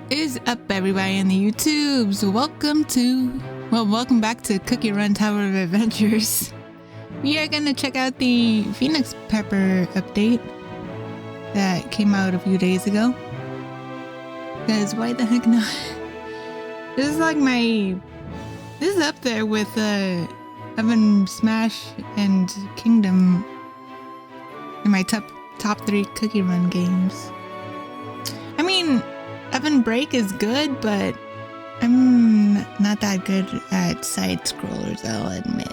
Is up, everybody in the YouTubes? Welcome back to Cookie Run Tower of Adventures. We are gonna check out the Phoenix Pepper update that came out a few days ago. Because why the heck not? This is up there with Oven Smash and Kingdom in my top 3 Cookie Run games. I mean, Oven Break is good, but I'm not that good at side scrollers, I'll admit.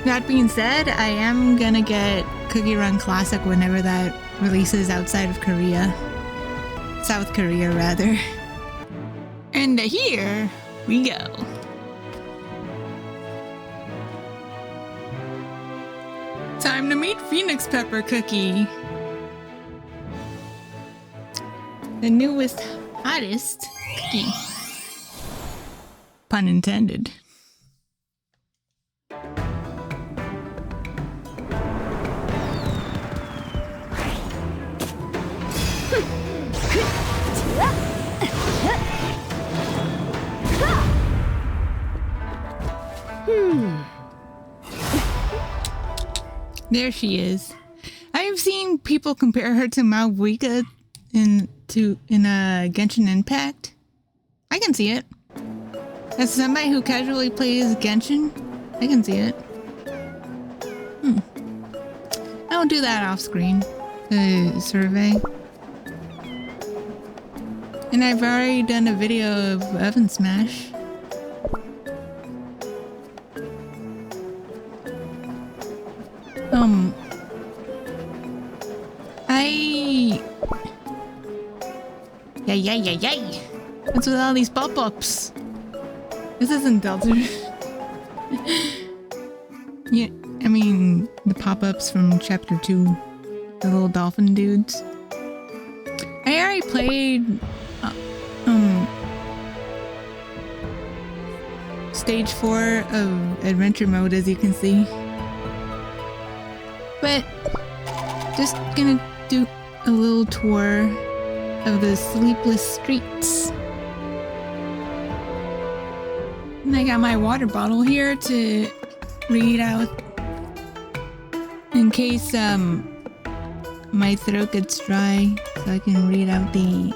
That being said, I am gonna get Cookie Run Classic whenever that releases outside of Korea. South Korea, rather. And here we go. Time to meet Phoenix Pepper Cookie. The newest, hottest cookie. Pun intended. There she is. I have seen people compare her to Malvika in Genshin Impact. I can see it. As somebody who casually plays Genshin, I can see it. I will do that off screen. The survey. And I've already done a video of Oven Smash. Yay. What's with all these pop-ups? This isn't Delta. Yeah, I mean, the pop-ups from Chapter 2. The little dolphin dudes. I already played... Stage 4 of Adventure Mode, as you can see. But... just gonna do a little tour of the sleepless streets. And I got my water bottle here to read out in case my throat gets dry, so I can read out the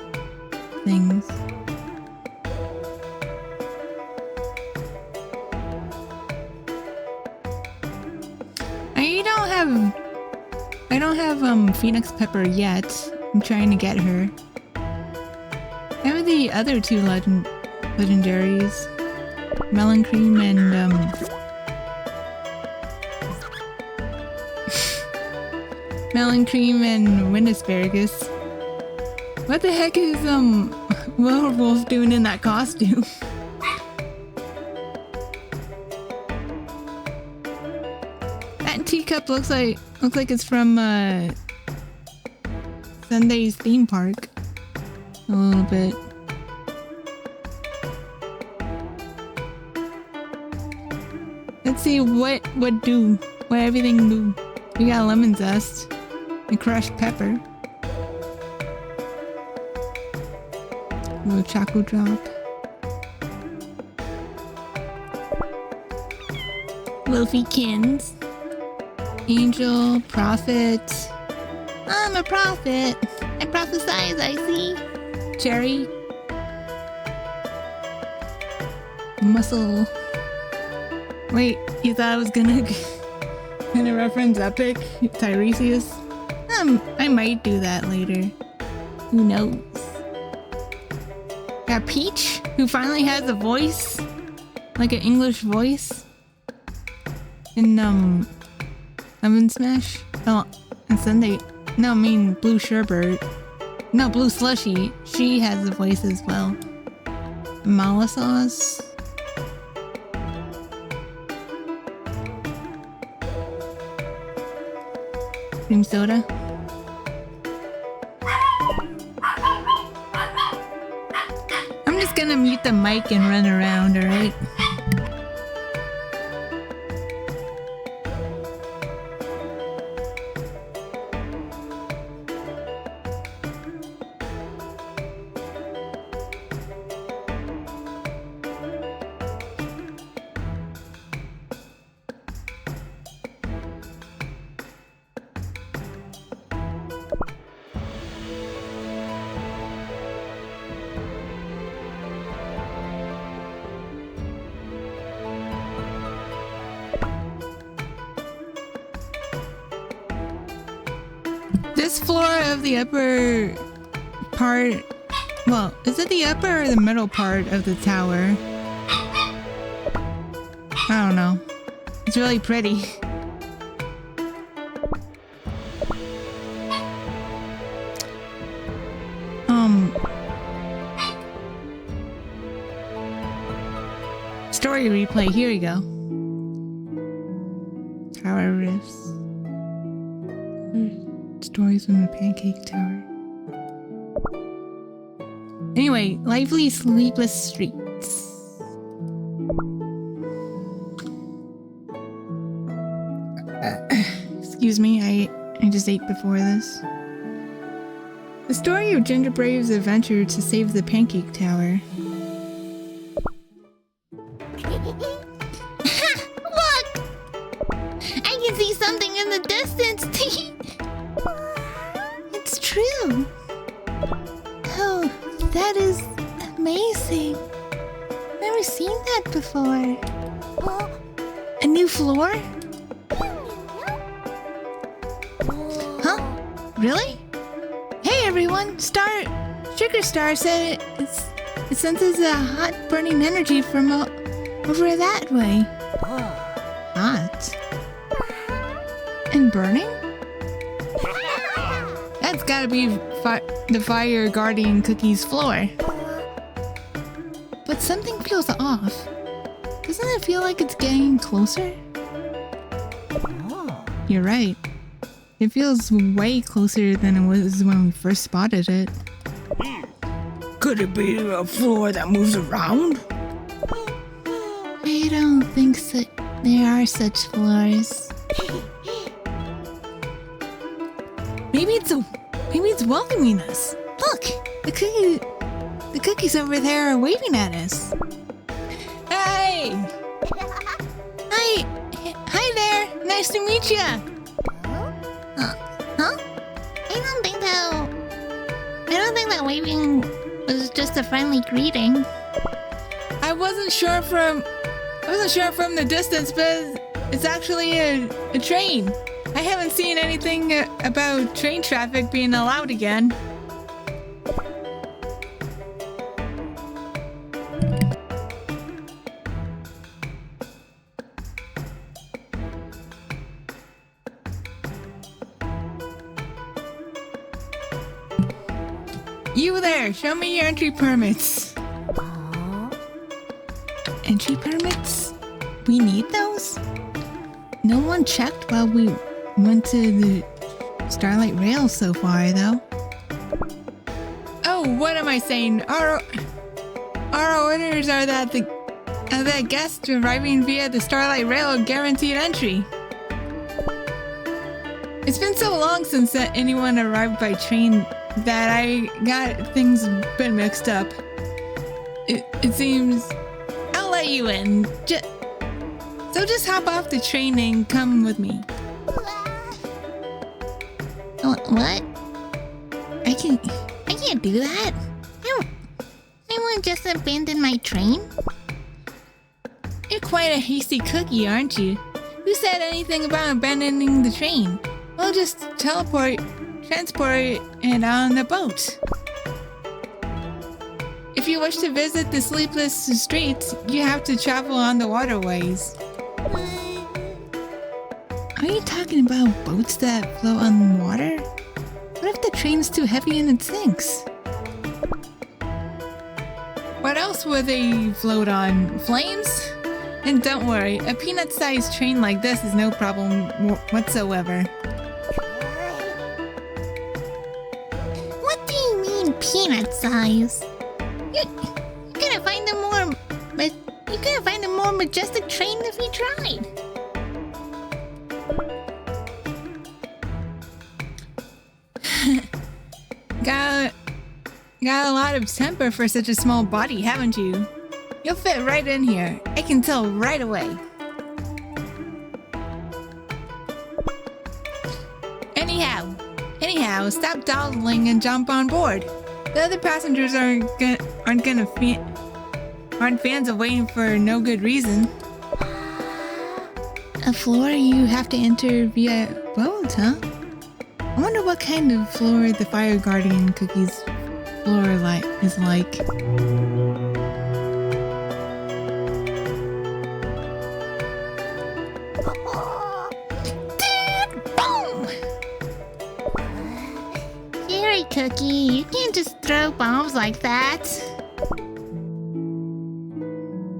things. I don't have Phoenix Pepper yet. I'm trying to get her. I have the other 2 legendaries, Melon Cream and Melon Cream and Wind Asparagus. What the heck is Werewolf doing in that costume? That teacup looks like it's from Sunday's theme park. A little bit. Let's see what everything do. We got lemon zest and crushed pepper. A little choco drop. Loafykins. Angel, prophet. I'm a prophet. I prophesize, I see. Cherry. Muscle. Wait, you thought I was gonna reference Epic? Tiresias? I might do that later. Who knows? Got Peach, who finally has a voice. Like an English voice. In, Oven Smash? Oh, and Sunday. No, I mean Blue Sherbet. No, Blue Slushy. She has a voice as well. Mala sauce. Cream soda. I'm just gonna mute the mic and run around, alright? This floor of the upper part... Well, is it the upper or the middle part of the tower? I don't know. It's really pretty. Story replay, here we go. Tower Rifts. Stories from the Pancake Tower. Anyway, lively, sleepless streets. Excuse me, I just ate before this. The story of Gingerbrave's adventure to save the Pancake Tower. Look! I can see something in the distance. It's true. Oh, that is amazing. Never seen that before. A new floor? Huh? Really? Hey everyone! Sugar Star said it senses a hot burning energy from over that way. Hot? And burning? That's gotta be the Fire Guardian Cookie's floor. But something feels off. Doesn't it feel like it's getting closer? You're right. It feels way closer than it was when we first spotted it. Could it be a floor that moves around? I don't think so. There are such floors. Maybe it's welcoming us. Look, the cookies over there are waving at us. Hey! Hi there. Nice to meet you. Huh? I don't think that waving was just a friendly greeting. I wasn't sure from the distance, but it's actually a train. I haven't seen anything about train traffic being allowed again. You there, show me your entry permits. Entry permits? We need those? No one checked while we went to the Starlight Rail so far, though. Oh, what am I saying? Our orders are that the guests arriving via the Starlight Rail are guaranteed entry. It's been so long since anyone arrived by train that I got things been mixed up. It seems I'll let you in. So just hop off the train and come with me. What? I can't do that. I won't just abandon my train. You're quite a hasty cookie, aren't you? Who said anything about abandoning the train? We'll just transport it on the boat. If you wish to visit the sleepless streets, you have to travel on the waterways. Are you talking about boats that float on water? What if the train's too heavy and it sinks? What else would they float on? Flames? And don't worry, a peanut-sized train like this is no problem whatsoever. What do you mean, peanut size? You're gonna find a more majestic train if you tried. Got a lot of temper for such a small body, haven't you? You'll fit right in here. I can tell right away. Anyhow, stop dawdling and jump on board. The other passengers aren't fans of waiting for no good reason. A floor you have to enter via boat, huh? I wonder what kind of floor the Fire Guardian Cookie's floor is like. Boom! Jerry Cookie, you can't just throw bombs like that.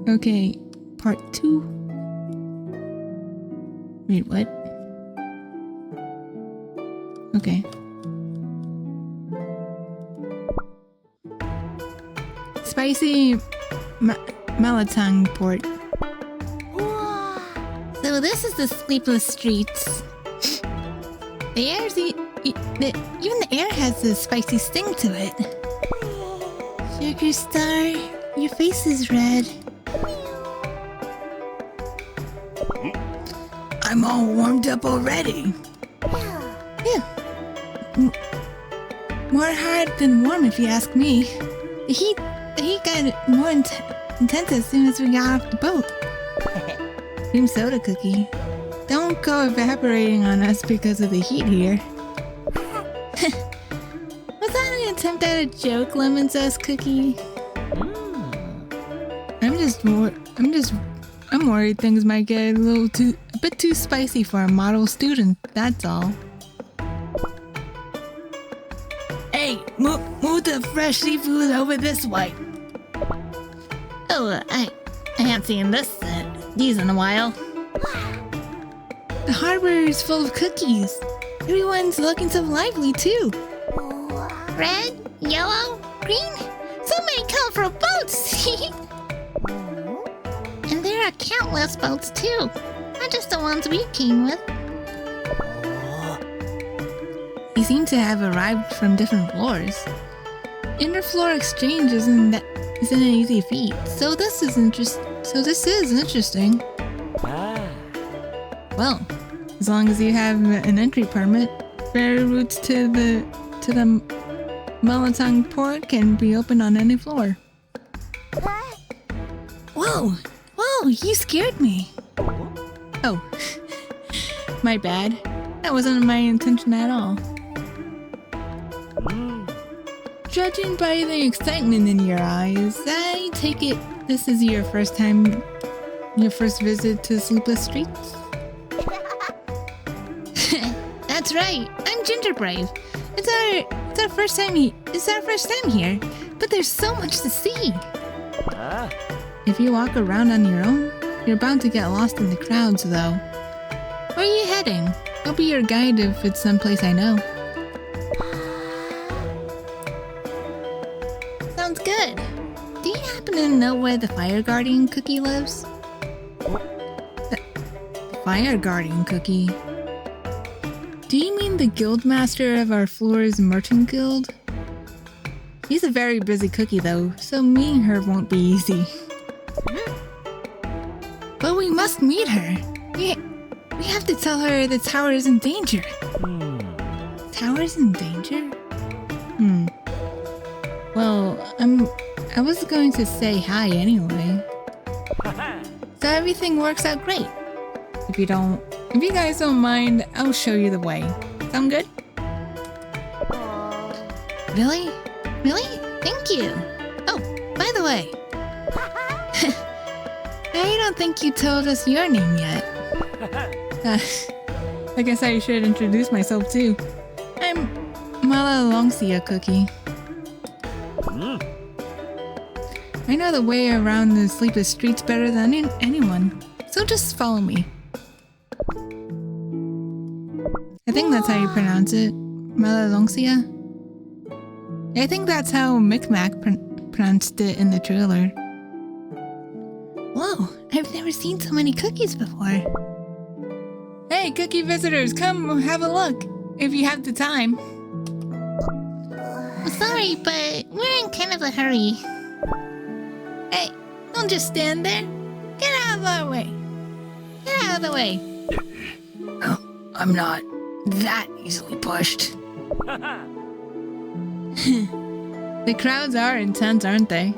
Okay, part 2. Wait, what? Okay. Spicy Malatang port. So this is the sleepless streets. The air's even the air has a spicy sting to it. Sugar Star, your face is red. I'm all warmed up already. Yeah. More hard than warm, if you ask me. The heat got more intense as soon as we got off the boat. Cream soda cookie. Don't go evaporating on us because of the heat here. Was that an attempt at a joke, Lemon Zest Cookie? I'm worried things might get a bit too spicy for a model student, that's all. Hey, move the fresh seafood over this way. Oh, I haven't seen these in a while. The harbor is full of cookies. Everyone's looking so lively, too. Red, yellow, green. So many colorful boats. And there are countless boats too. Not just the ones we came with. They seem to have arrived from different floors. Interfloor exchange isn't an easy feat, so this is interesting. Well, as long as you have an entry permit, ferry routes to the Malatang port can be open on any floor. Whoa, you scared me. Oh, my bad. That wasn't my intention at all. Judging by the excitement in your eyes, I take it this is your first visit to Sleepless Streets? That's right, I'm Ginger Brave. It's our first time here, but there's so much to see. If you walk around on your own, you're bound to get lost in the crowds, though. Where are you heading? I'll be your guide if it's someplace I know. Sounds good. Do you happen to know where the Fire Guardian Cookie lives? The Fire Guardian Cookie? Do you mean the guildmaster of our floor's merchant guild? He's a very busy cookie, though, so meeting her won't be easy. But we must meet her. We have to tell her the tower is in danger. Tower's in danger? Well, I was going to say hi anyway. So everything works out great. If you guys don't mind, I'll show you the way. Sound good? Really? Really? Thank you. Oh, by the way. I don't think you told us your name yet. I guess I should introduce myself too. I'm Malalongsia Cookie. I know the way around the Sleepless Streets better than anyone, so just follow me. I think that's how you pronounce it. Malalongsia? I think that's how Micmac pronounced it in the trailer. Whoa, I've never seen so many cookies before. Hey, cookie visitors, come have a look, if you have the time. Sorry, but we're in kind of a hurry. Hey, don't just stand there. Get out of our way. Get out of the way. Oh, I'm not that easily pushed. The crowds are intense, aren't they?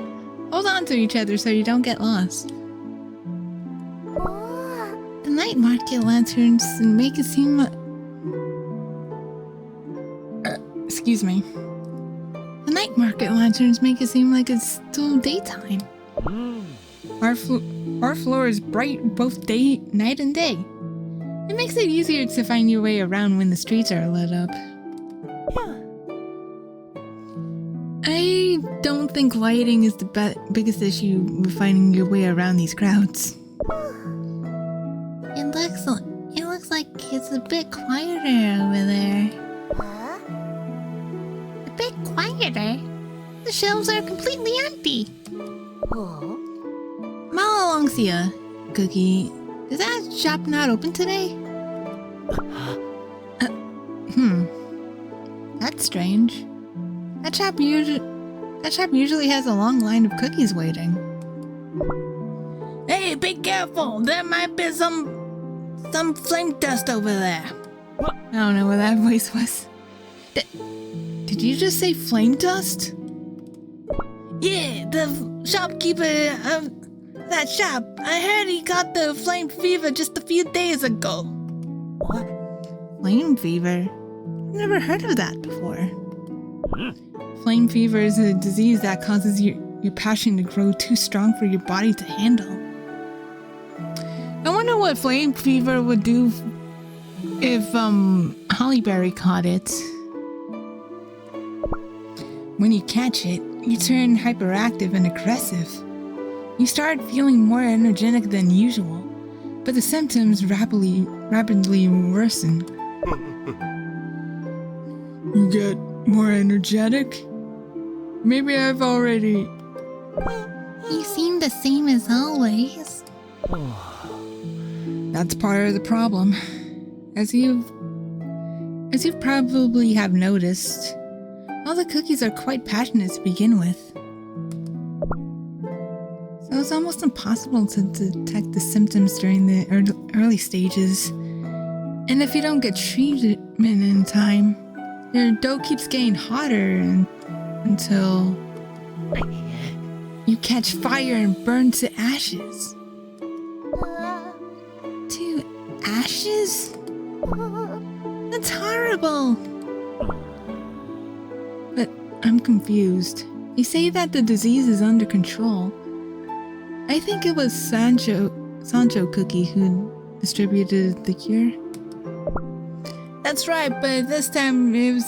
Hold on to each other so you don't get lost. The night market lanterns make it seem Excuse me. The night market lanterns make it seem like it's still daytime. Our floor is bright both night and day. It makes it easier to find your way around when the streets are lit up. I don't think lighting is the biggest issue with finding your way around these crowds. It looks like it's a bit quieter over there. A bit quieter? The shelves are completely empty. Malalongsia, Cookie, is that shop not open today? That's strange. That shop usually has a long line of cookies waiting. Hey, be careful! There might be some flame dust over there. I don't know what that voice was. Did you just say flame dust? Yeah, the shopkeeper of that shop. I heard he got the flame fever just a few days ago. What? Flame fever? I've never heard of that before. Flame fever is a disease that causes your passion to grow too strong for your body to handle. I wonder what flame fever would do if Hollyberry caught it. When you catch it, you turn hyperactive and aggressive. You start feeling more energetic than usual, but the symptoms rapidly worsen. You get more energetic? Maybe I've already... You seem the same as always. That's part of the problem. As you probably have noticed, all the cookies are quite passionate to begin with. So it's almost impossible to detect the symptoms during the early stages. And if you don't get treatment in time, your dough keeps getting hotter until you catch fire and burn to ashes. To ashes? That's horrible! But I'm confused. They say that the disease is under control. I think it was Sancho Cookie who distributed the cure. That's right, but this time it was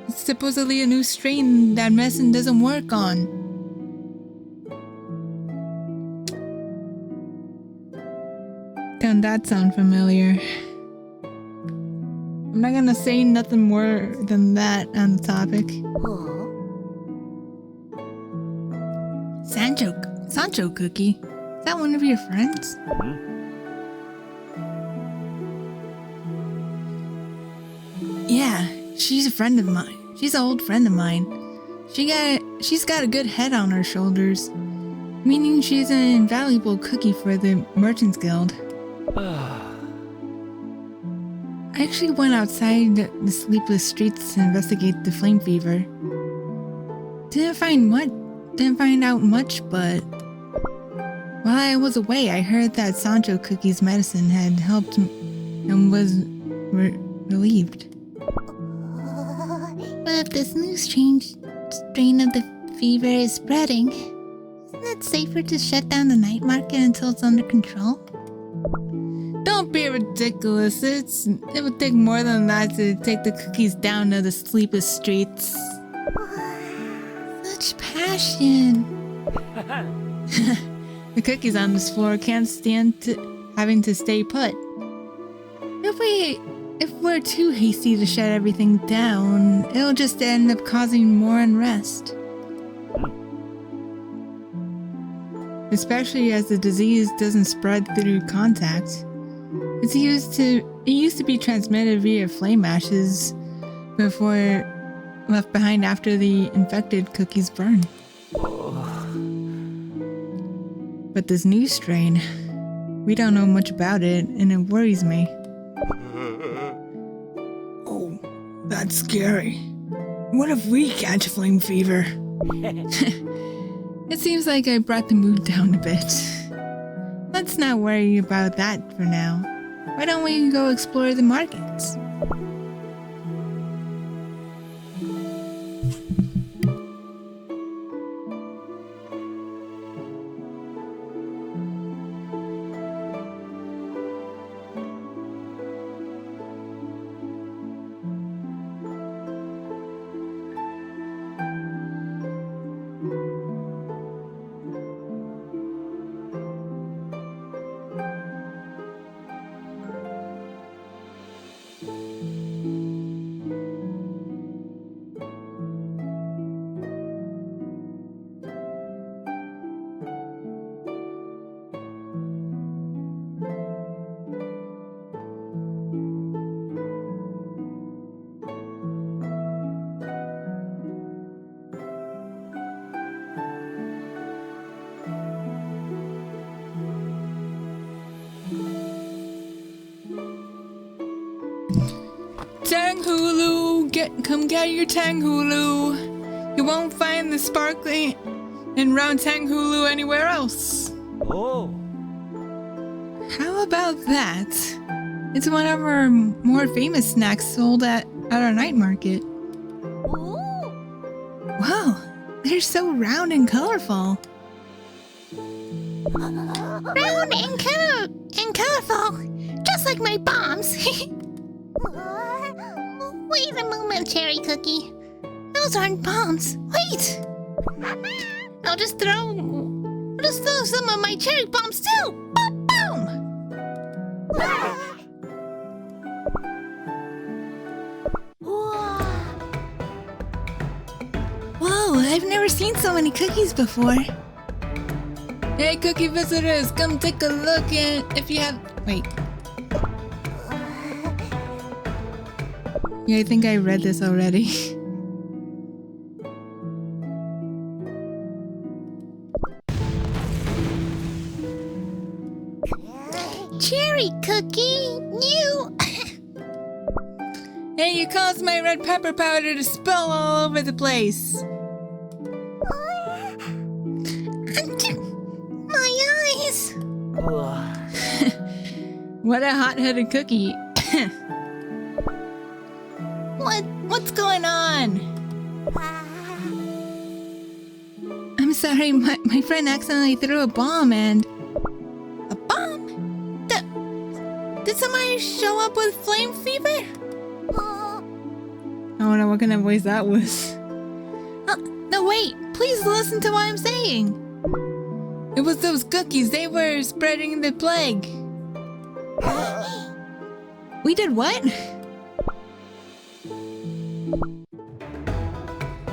supposedly a new strain that medicine doesn't work on. Don't that sound familiar? I'm not gonna say nothing more than that on the topic. Sancho Cookie? Is that one of your friends? Yeah, she's a friend of mine. She's an old friend of mine. She's got a good head on her shoulders, meaning she's an invaluable cookie for the Merchants Guild. I actually went outside the sleepless streets to investigate the flame fever. Didn't find out much, but while I was away, I heard that Sancho Cookie's medicine had helped and was relieved. But if this new strain of the fever is spreading, isn't it safer to shut down the night market until it's under control? Don't be ridiculous. It would take more than that to take the cookies down to the sleepless streets. Such passion. The cookies on this floor can't stand having to stay put. If we're too hasty to shut everything down, it'll just end up causing more unrest. Especially as the disease doesn't spread through contact. It used to be transmitted via flame ashes before left behind after the infected cookies burn. But this new strain, we don't know much about it, and it worries me. Oh, that's scary. What if we catch flame fever? It seems like I brought the mood down a bit. Let's not worry about that for now. Why don't we go explore the markets? Tanghulu, come get your Tanghulu. You won't find the sparkling and round Tanghulu anywhere else. Oh. How about that? It's one of our more famous snacks sold at our night market. Wow, they're so round and colorful. Round and colorful, just like my bombs. Wait a moment, Cherry Cookie. Those aren't bombs. Wait. I'll just throw some of my cherry bombs too. Boom, boom. Whoa, I've never seen so many cookies before. Hey, cookie visitors, come take a look and if you have... Wait. Yeah, I think I read this already. Cherry Cookie, you... Hey, you caused my red pepper powder to spill all over the place. My eyes. What a hot-headed cookie. What's going on? I'm sorry, my friend accidentally threw a bomb and... A bomb? Did somebody show up with flame fever? I don't know what kind of voice that was. No, wait. Please listen to what I'm saying. It was those cookies. They were spreading the plague. We did what?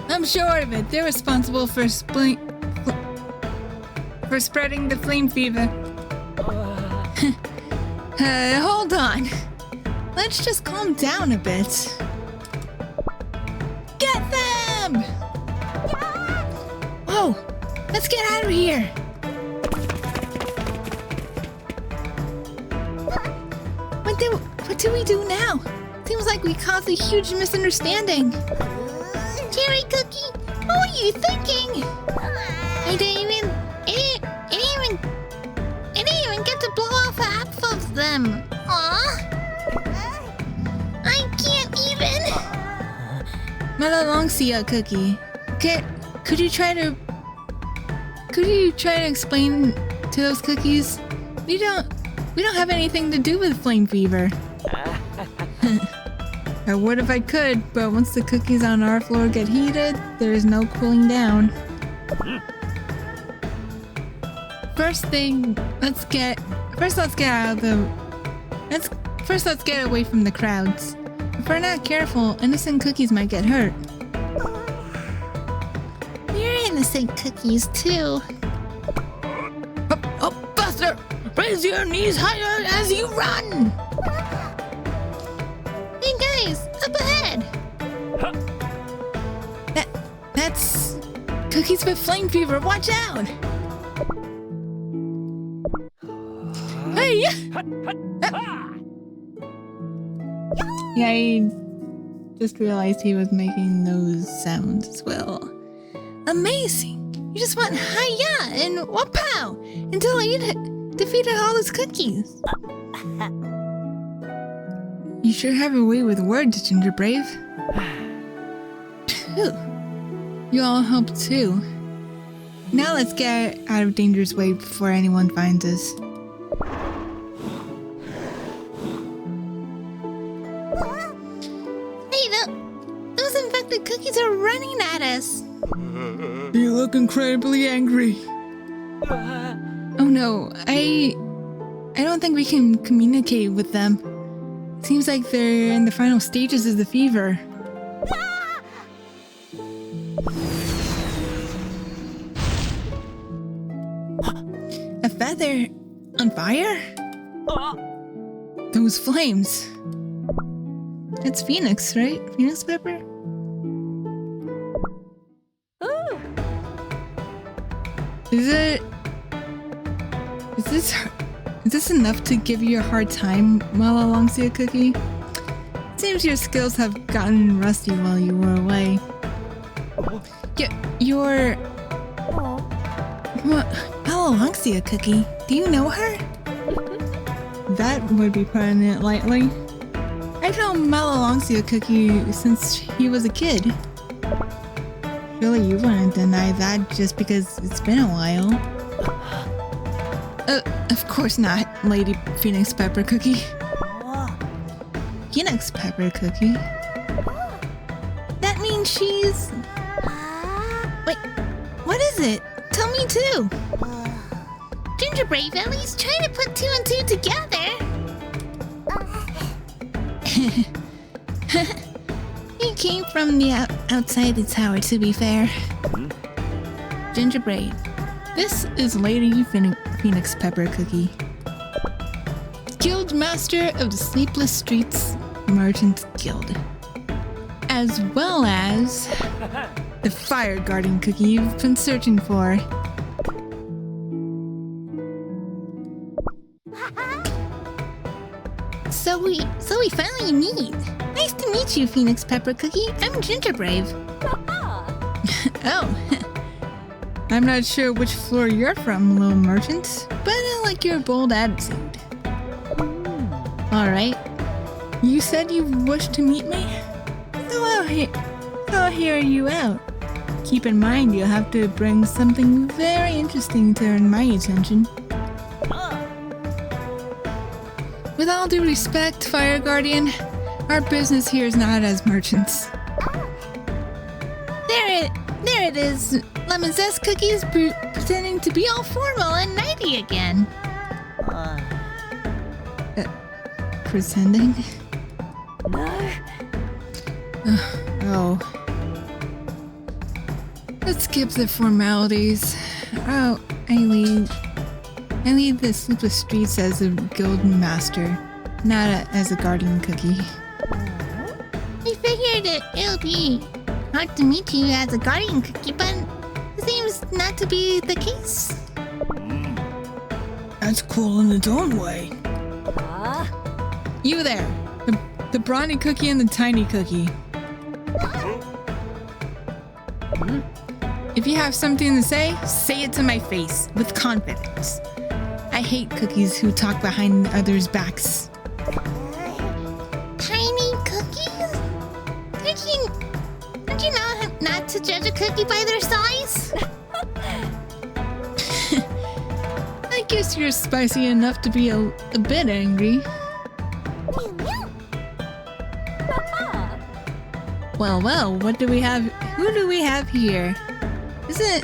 I'm sure of it. They're responsible for spreading the flame fever. Hold on. Let's just calm down a bit. Get them! Whoa! Let's get out of here. What do we do now? Seems like we caused a huge misunderstanding. Cherry Cookie, what were you thinking? I didn't even get to blow off half of them. Aw. I can't even. Malalongsia Cookie. Could you try to explain to those cookies? We don't have anything to do with flame fever. I would if I could, but once the cookies on our floor get heated, there is no cooling down. Let's get away from the crowds. If we're not careful, innocent cookies might get hurt. You're innocent cookies too. Oh, Buster! Raise your knees higher as you run! Hey guys, up ahead! That's cookies with flame fever. Watch out! Hey! Yeah, I just realized he was making those sounds as well. Amazing! You just went hi-ya and wapow until I defeated all those cookies. You sure have a way with words, Ginger Brave. Whew. You all helped too. Now let's get out of danger's way before anyone finds us. Hey, those infected cookies are running at us. You look incredibly angry. Oh no, I don't think we can communicate with them. Seems like they're in the final stages of the fever. A feather on fire? Those flames. It's Phoenix, right? Phoenix Pepper? Is this enough to give you a hard time, Malalongsea Cookie? Seems your skills have gotten rusty while you were away. You're... Malalongsea Cookie, do you know her? That would be putting it lightly. I've known Malalongsea Cookie since he was a kid. Surely you wouldn't deny that just because it's been a while. Of course not, Lady Phoenix Pepper Cookie. Phoenix Pepper Cookie? That means she's... Wait, what is it? Tell me too. Gingerbread Valley's trying to put 2 and 2 together. He came from the outside the tower, to be fair. Gingerbread. This is Lady Phoenix Pepper Cookie, Guild Master of the Sleepless Streets Merchants Guild, as well as the Fire Guardian Cookie you've been searching for. So we finally meet. Nice to meet you, Phoenix Pepper Cookie. I'm Gingerbread. Oh. I'm not sure which floor you're from, little merchant, but I like your bold attitude. Alright. You said you wished to meet me? So I'll hear you out. Keep in mind you'll have to bring something very interesting to earn my attention. With all due respect, Fire Guardian, our business here is not as merchants. There it is. Lemon Zest Cookies pretending to be all formal and nighty again. Pretending? Oh. Let's skip the formalities. Oh, I lead the Sleepless Streets as a guild master, not as a guardian cookie. I figured it'll be hard to meet you as a guardian cookie, but it seems not to be the case. That's cool in its own way. You there, the brawny cookie and the tiny cookie. If you have something to say it to my face with confidence. I hate cookies who talk behind others' backs. Tiny cookies? Don't you know not to judge a cookie by their size? I guess you're spicy enough to be a bit angry. Well, what do we have? Who do we have here? Isn't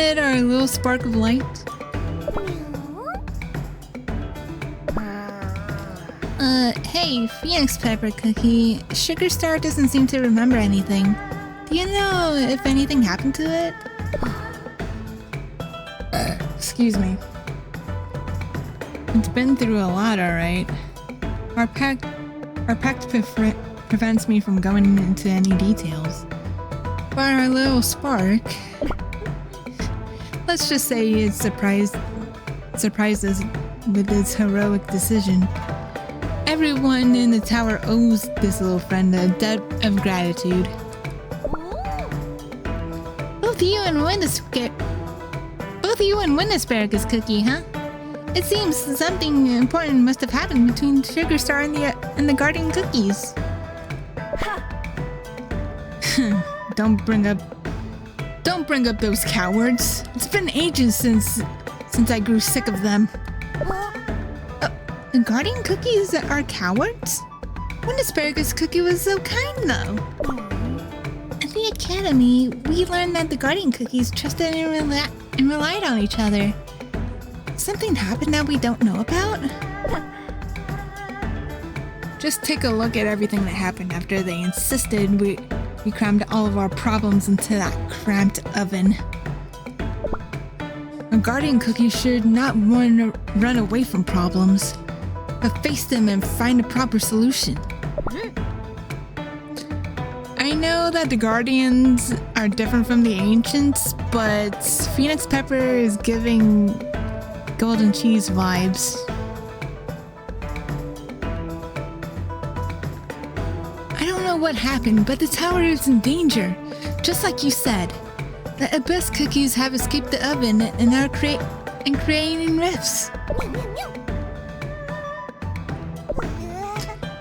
it our little spark of light? Hey, Phoenix Pepper Cookie. Sugar Star doesn't seem to remember anything. Do you know if anything happened to it? Excuse me. It's been through a lot, alright. Our pact prevents me from going into any details. But our little spark... Let's just say it surprised us with its heroic decision. Everyone in the tower owes this little friend a debt of gratitude. Both you and Wind Asparagus Cookie, huh? It seems something important must have happened between Sugar Star and the Guardian Cookies. Don't bring up those cowards. It's been ages since I grew sick of them. The Guardian Cookies are cowards? One asparagus cookie was so kind, though. At the academy, we learned that the Guardian Cookies trusted and relied on each other. Something happened that we don't know about? Just take a look at everything that happened after they insisted we crammed all of our problems into that cramped oven. A Guardian Cookie should not run away from problems, but face them and find a proper solution. I know that the Guardians are different from the Ancients, but Phoenix Pepper is giving golden cheese vibes. I don't know what happened, but the tower is in danger. Just like you said, the Abyss cookies have escaped the oven and are creating rifts.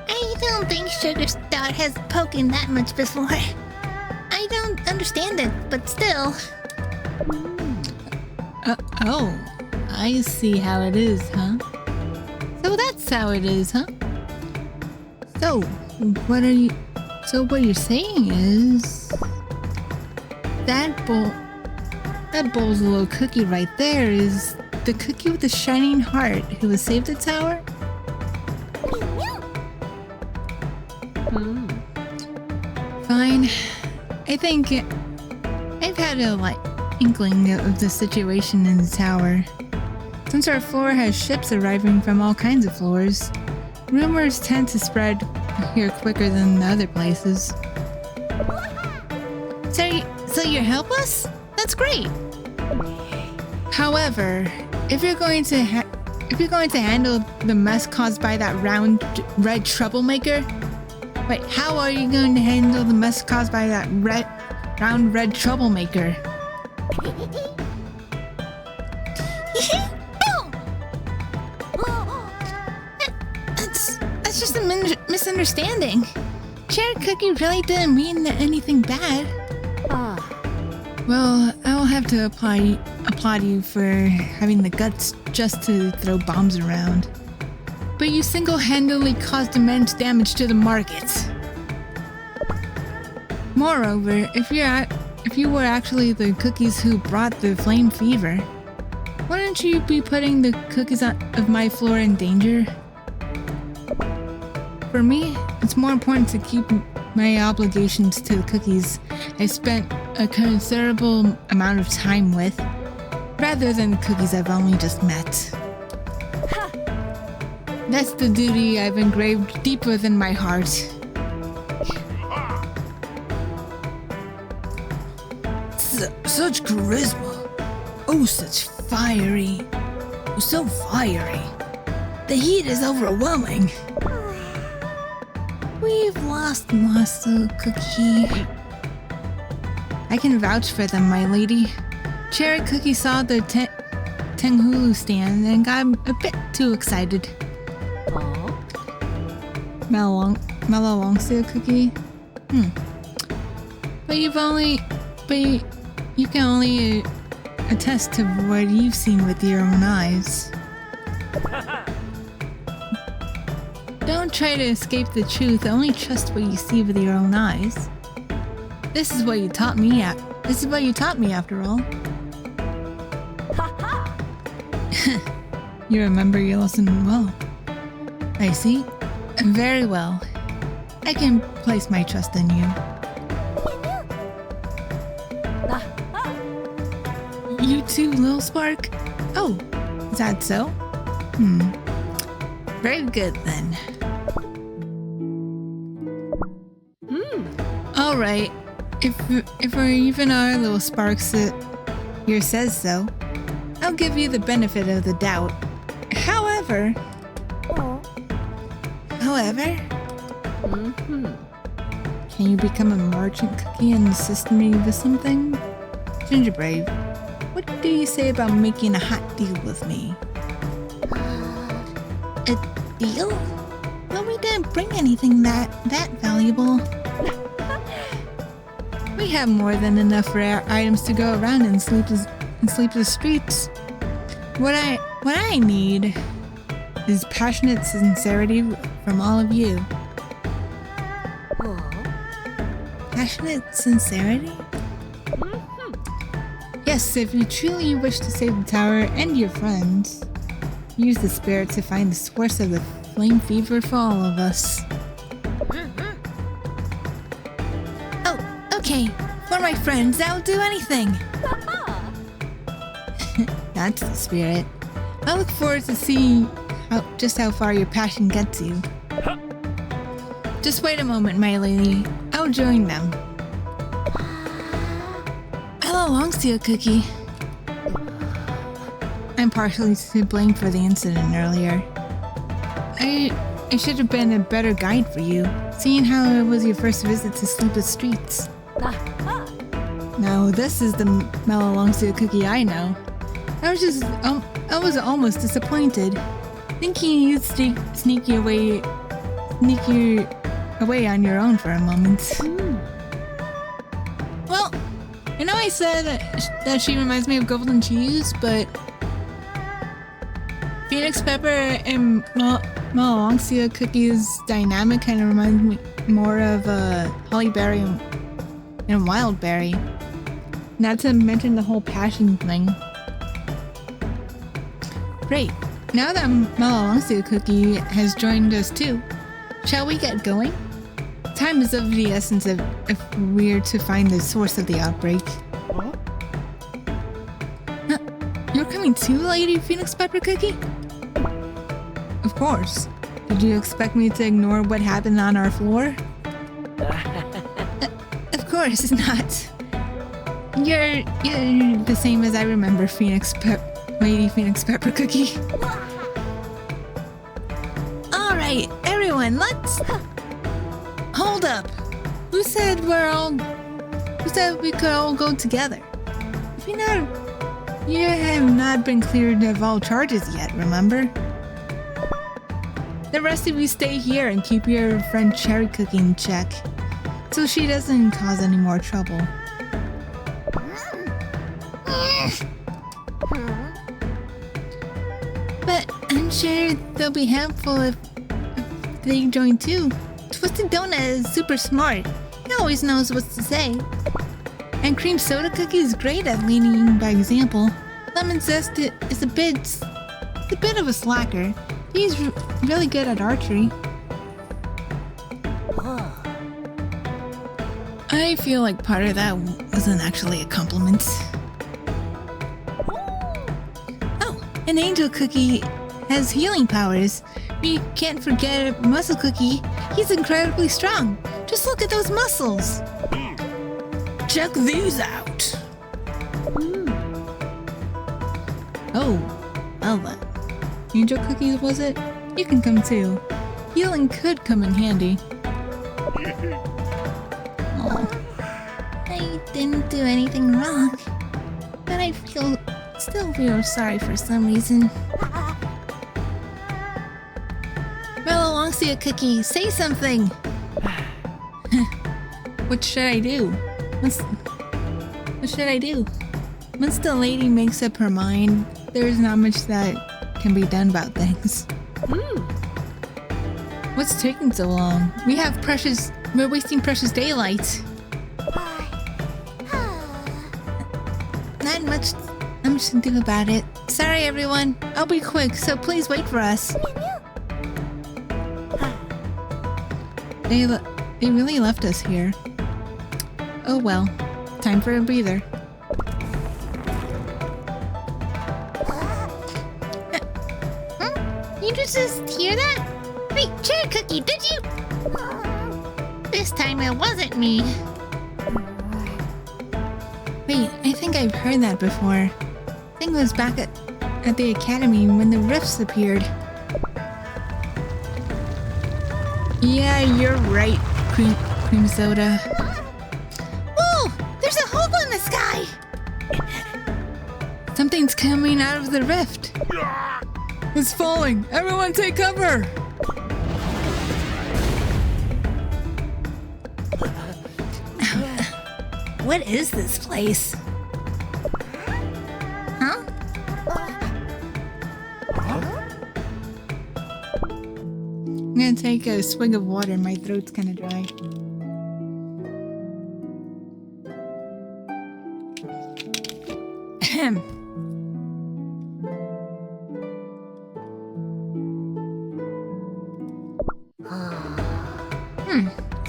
I don't think Sugar Star has spoken that much before. I don't understand it, but still. Oh, I see how it is, huh? So that's how it is, huh? So, what you're saying is that bowl's little cookie right there is the cookie with the shining heart who has saved the tower? Fine. I think I've had a inkling of the situation in the tower. Since our floor has ships arriving from all kinds of floors, rumors tend to spread here quicker than the other places. So you help us? That's great. However, if you're going to handle the mess caused by that round red troublemaker, wait, how are you going to handle the mess caused by that round red troublemaker? That's just a misunderstanding. Cherry Cookie really didn't mean anything bad. Well, I will have to applaud you for having the guts just to throw bombs around. But you single-handedly caused immense damage to the market. Moreover, if you were actually the cookies who brought the flame fever, wouldn't you be putting the cookies of my floor in danger? For me, it's more important to keep my obligations to the cookies I spent a considerable amount of time with, rather than the cookies I've only just met. That's the duty I've engraved deep within my heart. Such charisma. Oh, such fiery. Oh, so fiery. The heat is overwhelming. We've lost Master Cookie. I can vouch for them, my lady. Cherry Cookie saw the Tenghulu stand and got a bit too excited. Melalongsu Cookie? But you can only attest to what you've seen with your own eyes. Don't try to escape the truth, only trust what you see with your own eyes. This is what you taught me after all. You remember your lesson well. I see. Very well. I can place my trust in you. You too, Lil Spark? Oh, is that so? Very good then. Alright. If even our little Sparks here says so, I'll give you the benefit of the doubt. However, can you become a merchant cookie and assist me with something? Gingerbrave, what do you say about making a hot deal with me? A deal? Well, we didn't bring anything that valuable. We have more than enough rare items to go around in sleepless streets. What I need is passionate sincerity from all of you. Passionate sincerity? Yes, if you truly wish to save the tower and your friends, use the spirit to find the source of the flame fever for all of us. Oh, okay. For my friends, I'll do anything. That's the spirit. I look forward to seeing just how far your passion gets you. Just wait a moment, my lady. I'll join them. Hello, Longsteel Cookie. I'm partially to blame for the incident earlier. I should have been a better guide for you, seeing how it was your first visit to Sleepless Streets. Now, this is the mellow Longsteel Cookie I know. I was almost disappointed, thinking you'd sneak your way on your own for a moment. Well, I know I said that she reminds me of Golden Cheese, but Phoenix Pepper and Mellow Longsteel Cookie's dynamic kind of reminds me more of Holly Berry and Wild Berry. Not to mention the whole passion thing. Great. Now that Mellow Longsteel Cookie has joined us too, shall we get going? Time is of the essence if we're to find the source of the outbreak. You're coming too, Lady Phoenix Pepper Cookie? Of course. Did you expect me to ignore what happened on our floor? Of course not. You're the same as I remember Lady Phoenix Pepper Cookie. Alright, everyone, let's... Hold up. Who said we could all go together? You have not been cleared of all charges yet, remember? The rest of you stay here and keep your friend Cherry Cookie in check, so she doesn't cause any more trouble. But I'm sure they'll be helpful if they join too. Twisted Donut is super smart. He always knows what to say. And Cream Soda Cookie is great at leading by example. Lemon Zest is a bit of a slacker. He's really good at archery. I feel like part of that wasn't actually a compliment. Oh, and Angel Cookie has healing powers. We can't forget Muscle Cookie. He's incredibly strong. Just look at those muscles. Check these out. Oh, well then. Angel Cookie, was it? You can come too. Healing could come in handy. Oh, I didn't do anything wrong, but I still feel sorry for some reason. Mellow Longsteel Cookie, say something! What should I do? What should I do? Once the lady makes up her mind, there's not much that can be done about things. What's taking so long? We're wasting precious daylight. Not much to do about it. Sorry everyone, I'll be quick, so please wait for us. They really left us here. Oh well, time for a breather. You just hear that? Wait, Cherry Cookie, did you? This time it wasn't me. Wait, I think I've heard that before. I think it was back at the academy when the rifts appeared. Yeah, you're right, cream soda. Whoa! There's a hole in the sky! Something's coming out of the rift. It's falling! Everyone take cover! What is this place? Huh? I'm gonna take a swig of water. My throat's kind of dry. Ahem.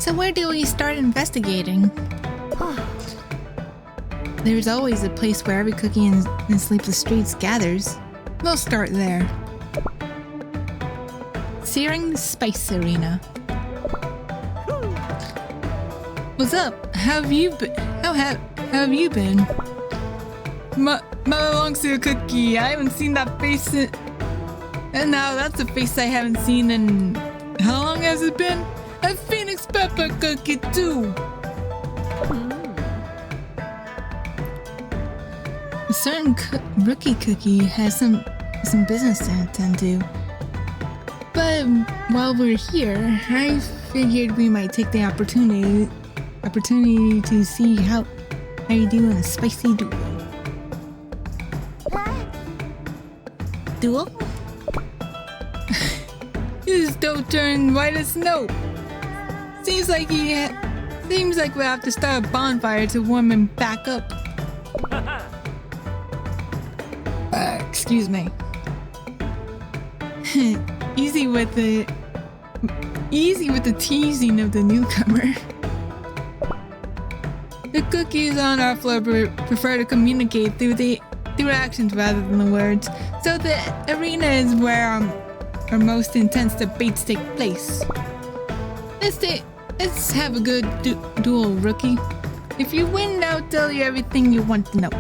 So where do we start investigating? There's always a place where every cookie in Sleepless Streets gathers. We'll start there. Searing Spice Arena. What's up? How have you been? How have you been? My belongs to a cookie. I haven't seen that face and now that's a face I haven't seen in... How long has it been? A Phoenix Pepper cookie too. A certain rookie cookie has some business to attend to. But while we're here, I figured we might take the opportunity to see how you do in a spicy duel. Duel? His dough turned white as snow. Seems like we'll have to start a bonfire to warm him back up. Excuse me. Easy with the teasing of the newcomer. The cookies on our floor prefer to communicate through actions rather than the words, so the arena is where our most intense debates take place. Let's have a good duel, rookie. If you win, I'll tell you everything you want to know.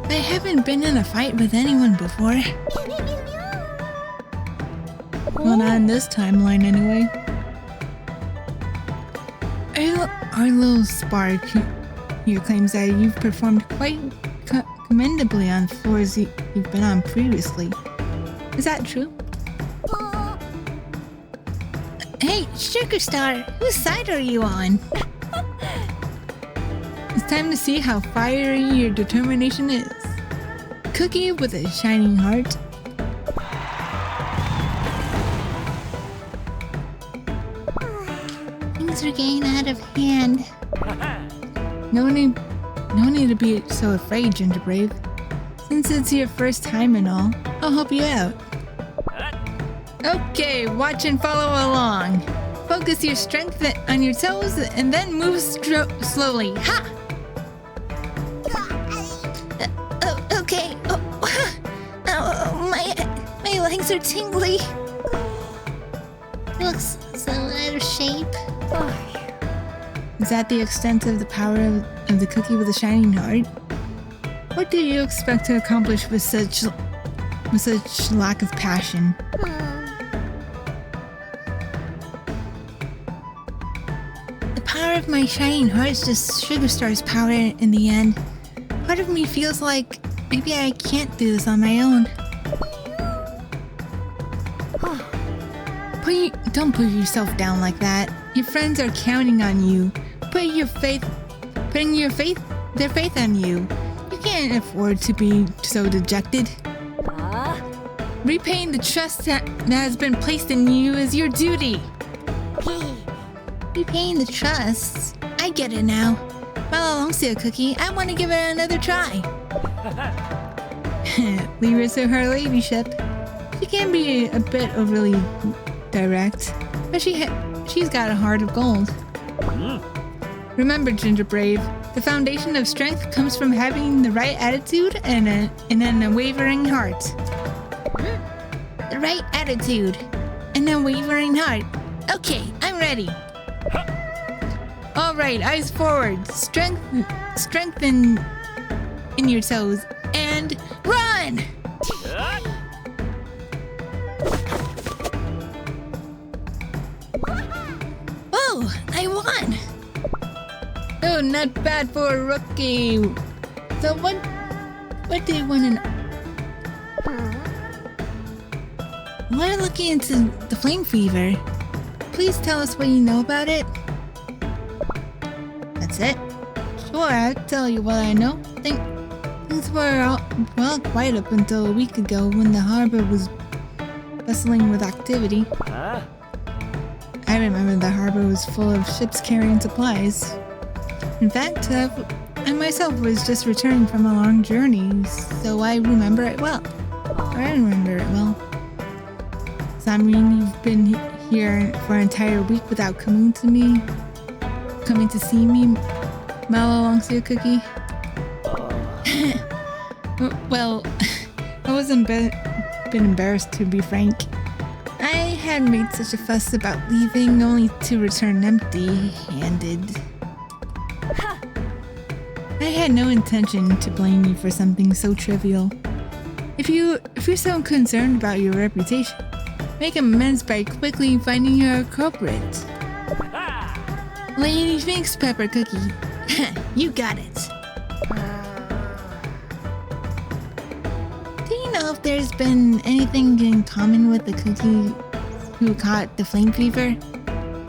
I haven't been in a fight with anyone before. Well, not in this timeline, anyway. Our little spark here claims that you've performed quite commendably on floors you've been on previously. Is that true? Hey, Sugar Star, whose side are you on? It's time to see how fiery your determination is. Cookie with a shining heart. Things are getting out of hand. No need to be so afraid, Ginger Brave. Since it's your first time and all, I'll help you out. Okay, watch and follow along. Focus your strength on your toes and then move slowly. Ha! Okay. My legs are tingly. It looks so out of shape. Is that the extent of the power of the cookie with a shining heart? What do you expect to accomplish with such lack of passion? The power of my shining heart is just Sugar Star's power in the end. Part of me feels like maybe I can't do this on my own. Don't put yourself down like that. Your friends are counting on you, putting their faith on you. You can't afford to be so dejected. Repaying the trust that has been placed in you is your duty. Repaying the trust? I get it now. Well, along to a cookie, I want to give it another try. Leave her to her ladyship. She can be a bit overly direct, but she's got a heart of gold. Remember, Ginger Brave, the foundation of strength comes from having the right attitude and an unwavering heart. The right attitude and an unwavering heart. Okay, I'm ready. All right, eyes forward. Strengthen in your toes and run. Oh, I won. Oh, not bad for a rookie. So what do you want to know? We're looking into the flame fever. please tell us what you know about it? That's it? Sure, I'll tell you what I know. Things were well quiet up until a week ago when the harbor was bustling with activity. I remember the harbor was full of ships carrying supplies. In fact, I myself was just returning from a long journey, so I remember it well. I remember it well. Does that mean you've been here for an entire week without coming to see me, Mallow Longseer Cookie? Well, I wasn't been embarrassed, to be frank. I had made such a fuss about leaving only to return empty-handed. I had no intention to blame you for something so trivial. If you're so concerned about your reputation, make amends by quickly finding your culprit. Lady Phoenix Pepper Cookie. You got it. Do you know if there's been anything in common with the cookie who caught the flame fever?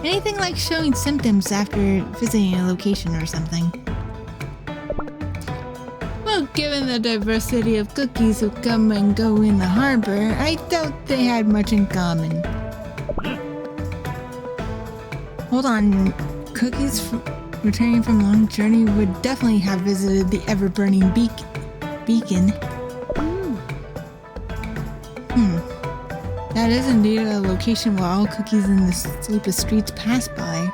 Anything like showing symptoms after visiting a location or something? Well, given the diversity of cookies who come and go in the harbor, I doubt they had much in common. Hold on, cookies returning from a long journey would definitely have visited the ever-burning beacon. That is indeed a location where all cookies in the sleepless streets pass by.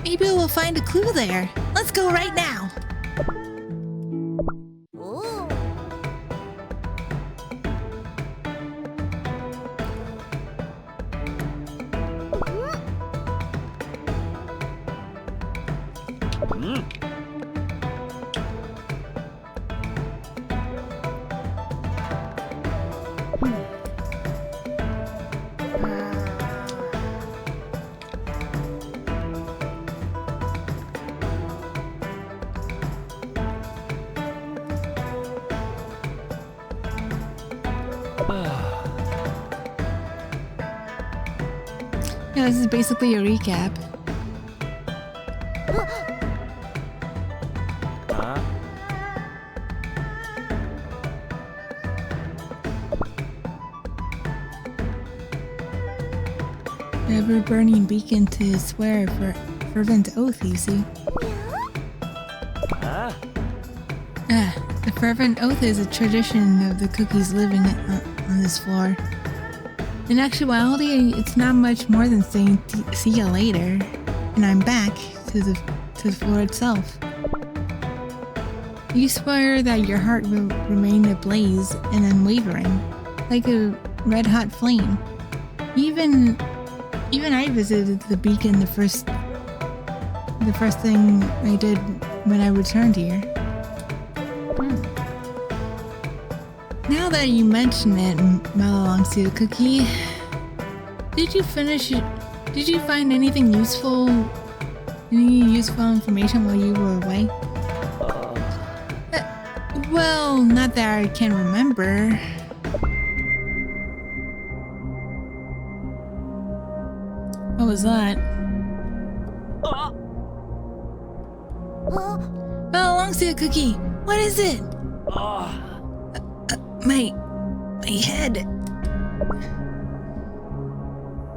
Maybe we'll find a clue there. Let's go right now. Yeah, this is basically a recap. Ever-burning beacon to swear for fervent oath, you see. The fervent oath is a tradition of the cookies living on this floor. In actuality, it's not much more than saying see you later, and I'm back to the floor itself. You swear that your heart will remain ablaze and unwavering, like a red-hot flame. Even I visited the beacon the first thing I did when I returned here. Now that you mention it, Mallow Longseer Cookie, did you find anything useful? Any useful information while you were away? Well, not that I can remember. What was that? Mallow Longseer Cookie, what is it? My head.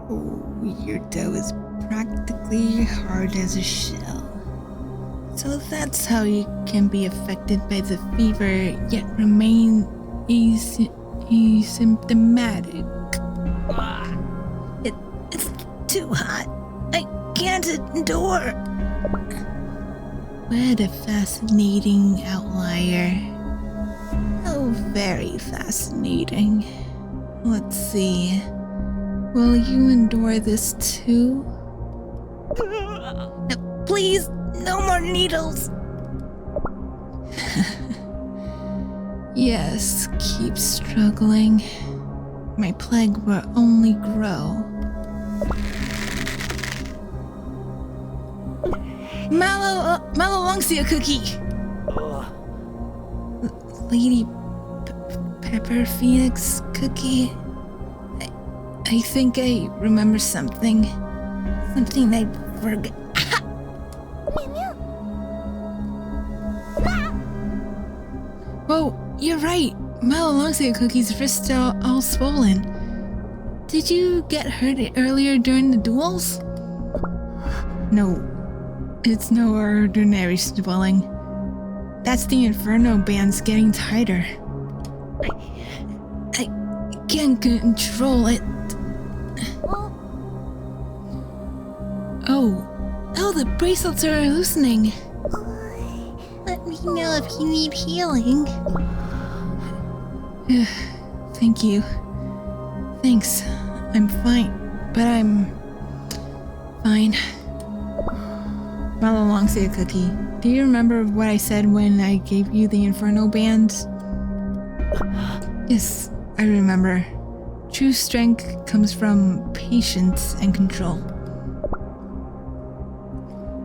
Oh, your dough is practically hard as a shell. So that's how you can be affected by the fever, yet remain asymptomatic. It's too hot. I can't endure. What a fascinating outlier. Oh, very fascinating. Let's see. Will you endure this too? Please, no more needles. Yes, keep struggling. My plague will only grow. Mallow Longseer Cookie! Lady Pepper Phoenix Cookie, I think I remember something. Something I forgot. Whoa, you're right. Malalongsea Cookie's wrists are all swollen. Did you get hurt earlier during the duels? No, it's no ordinary swelling. That's the Inferno bands getting tighter. I can't control it. Oh, the bracelets are loosening. Let me know if you need healing. Thank you. Thanks. I'm fine, but I'm fine. Malalongsea Cookie, do you remember what I said when I gave you the Inferno bands? Yes, I remember. True strength comes from patience and control.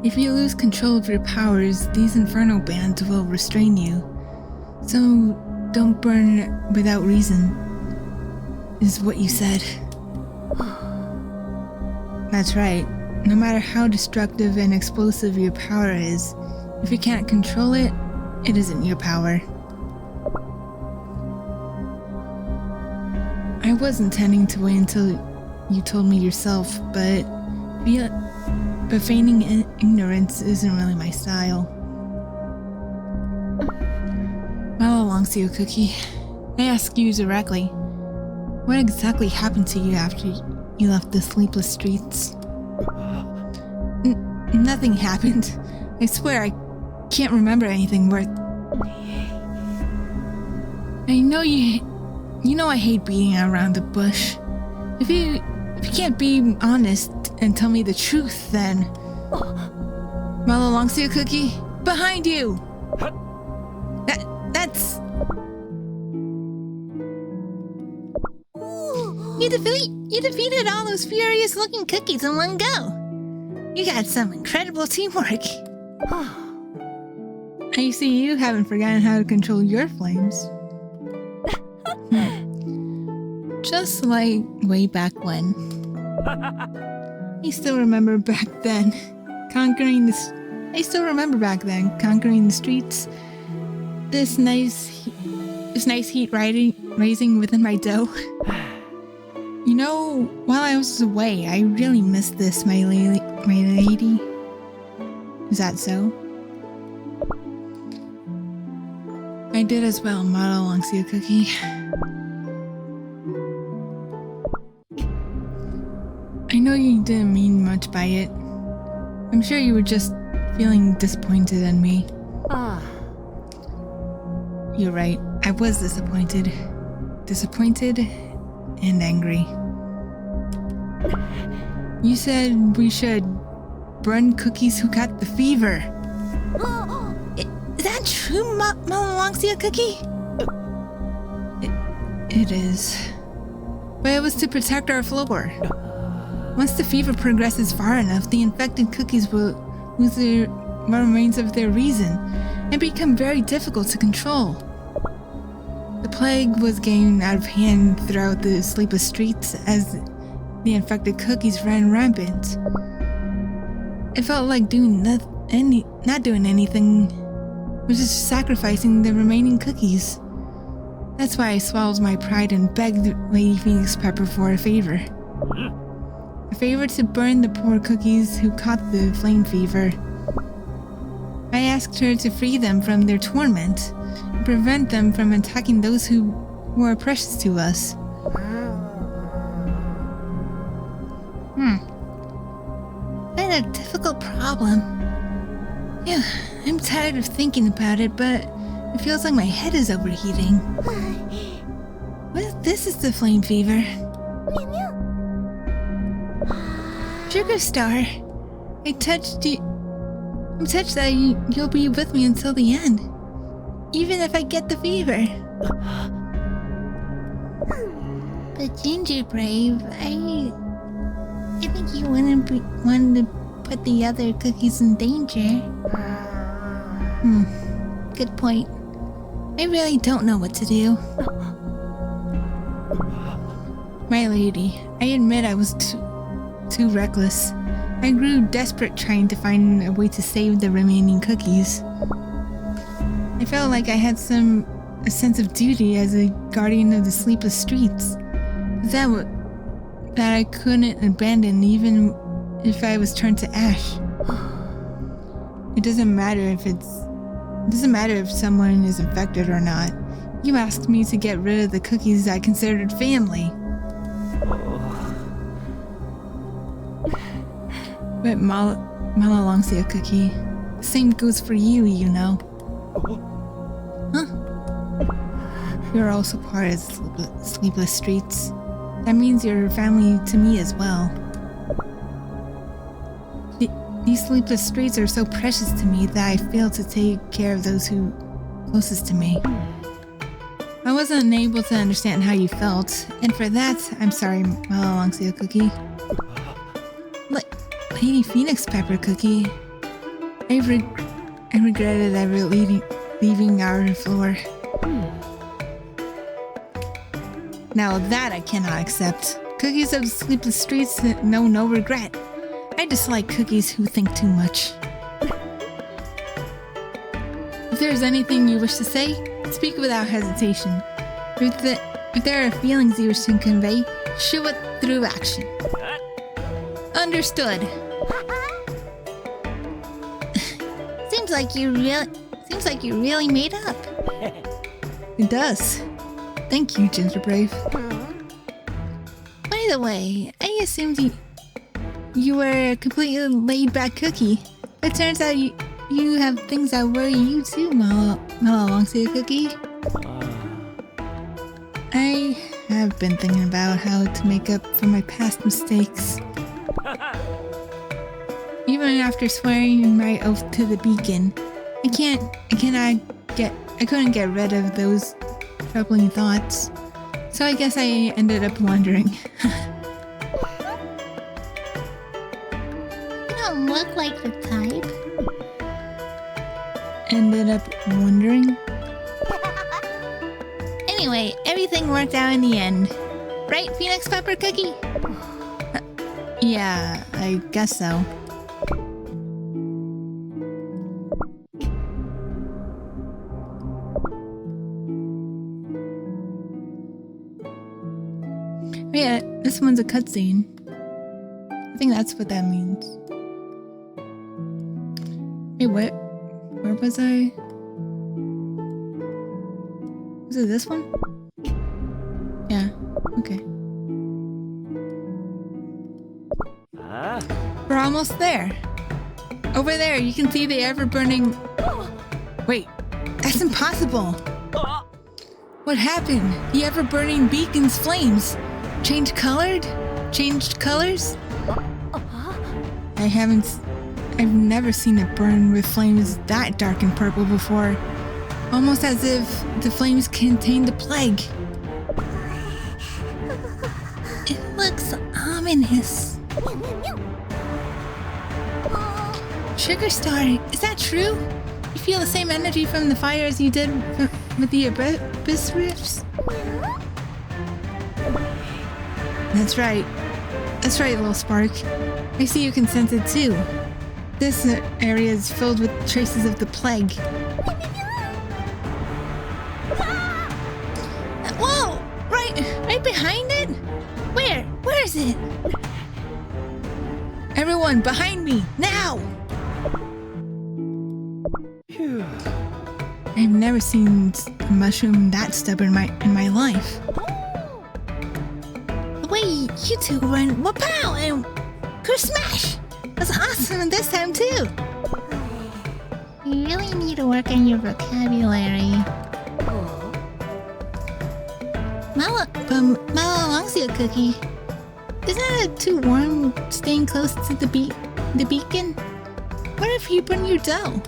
If you lose control of your powers, these Inferno bands will restrain you. So, don't burn without reason, is what you said. That's right. No matter how destructive and explosive your power is, if you can't control it, it isn't your power. I was intending to wait until you told me yourself, but feigning ignorance isn't really my style. Malalongsea Cookie, I ask you directly, what exactly happened to you after you left the sleepless streets? Nothing happened. I swear I can't remember anything worth... I know you know I hate beating around the bush. If you can't be honest and tell me the truth, then... Malalongsea Cookie, behind you! That's... You defeated all those furious-looking cookies in one go. You got some incredible teamwork. I see you haven't forgotten how to control your flames. Just like way back when. I still remember back then conquering the streets. This nice heat rising within my dough. You know, while I was away, I really missed this, my lady. Is that so? I did as well, Malalongsea Cookie. I know you didn't mean much by it. I'm sure you were just feeling disappointed in me. You're right, I was disappointed. Disappointed and angry. You said we should burn cookies who got the fever. Is that true, Malalongsea Cookie? It is. But it was to protect our floor. Once the fever progresses far enough, the infected cookies will lose what remains of their reason and become very difficult to control. The plague was getting out of hand throughout the sleepless streets as the infected cookies ran rampant. It felt like not doing anything was just sacrificing the remaining cookies. That's why I swallowed my pride and begged Lady Phoenix Pepper for a favor. A favor to burn the poor cookies who caught the flame fever. I asked her to free them from their torment and prevent them from attacking those who were precious to us. What a difficult problem. Yeah, I'm tired of thinking about it, but it feels like my head is overheating. What if this is the flame fever? Sugar Star, I'm touched that you'll be with me until the end, even if I get the fever. But Ginger Brave, I think you wouldn't want to put the other cookies in danger. Good point. I really don't know what to do. My lady, I admit I was too reckless. I grew desperate trying to find a way to save the remaining cookies. I felt like I had a sense of duty as a guardian of the sleepless streets. That I couldn't abandon even if I was turned to ash. It doesn't matter if someone is infected or not. You asked me to get rid of the cookies I considered family. But Malalongsia Cookie, same goes for you, you know. Huh? You're also part of the Sleepless Streets. That means you're family to me as well. These Sleepless Streets are so precious to me that I fail to take care of those who closest to me. I wasn't able to understand how you felt, and for that, I'm sorry, Malalongsia Cookie. Lady Phoenix Pepper Cookie, I regretted ever leaving our floor. Now that I cannot accept. Cookies of the Sleepless Streets know no regret. I dislike cookies who think too much. If there's anything you wish to say, speak without hesitation. If there are feelings you wish to convey, show it through action. Understood. Seems like you really made up. It does. Thank you, Ginger Brave. By the way, I assumed you were a completely laid-back cookie. It turns out you have things that worry you too, Malalongsia Cookie. I have been thinking about how to make up for my past mistakes. Even after swearing my oath to the beacon, I couldn't get rid of those troubling thoughts. So I guess I ended up wondering. You don't look like the type. Ended up wondering? Anyway, everything worked out in the end. Right, Phoenix Pepper Cookie? Yeah, I guess so. Yeah, this one's a cutscene. I think that's what that means. Wait, what? Where was I? Was it this one? Yeah, okay. We're almost there. Over there, you can see the ever-burning... Wait, that's impossible! What happened? The ever-burning beacon's flames changed colors? I've never seen it burn with flames that dark and purple before. Almost as if the flames contained the plague. It looks ominous. Sugar Star, is that true? You feel the same energy from the fire as you did with the Abyss Rifts? That's right, little Spark. I see you can sense it too. This area is filled with traces of the plague. Whoa! Right behind it? Where is it? Everyone, behind me, now! I've never seen a mushroom that stubborn in my life. The way you two run Wapow and Smash was awesome this time too. You really need to work on your vocabulary. Malalongsia Cookie, isn't it too warm staying close to the beacon? What if you burn your dough?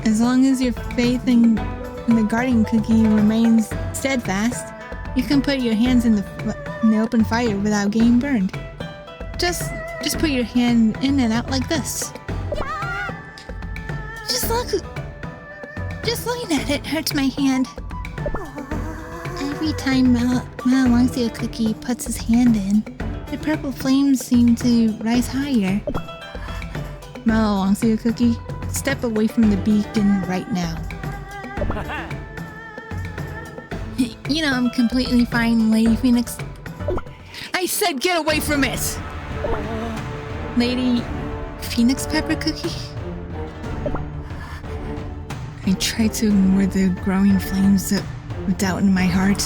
As long as your faith in the guardian cookie remains steadfast, you can put your hands in the open fire without getting burned. Just put your hand in and out like this. Just looking at it hurts my hand. I Every time Malalongsio Cookie puts his hand in, the purple flames seem to rise higher. Malalongsio Cookie, step away from the beacon right now. You know, I'm completely fine, Lady Phoenix. I said get away from it! Lady Phoenix Pepper Cookie? I tried to ignore the growing flames of doubt in my heart.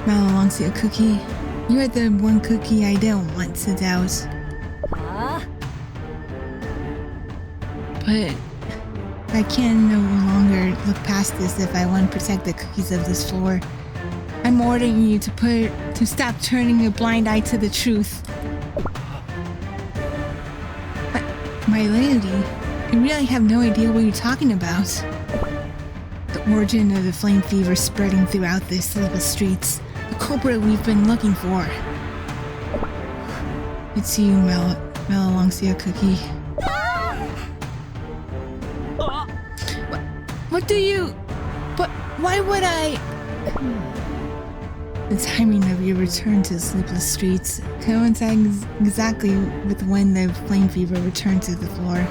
Malalongsio Cookie, you're the one cookie I don't want to doubt. But I can no longer look past this if I want to protect the cookies of this floor. I'm ordering you to stop turning a blind eye to the truth. My lady, I really have no idea what you're talking about. The origin of the flame fever spreading throughout the sleepless streets. The culprit we've been looking for. It's you, Malalongsio Cookie. What do you... But why would I... The timing of your return to the sleepless streets coincides exactly with when the flame fever returned to the floor.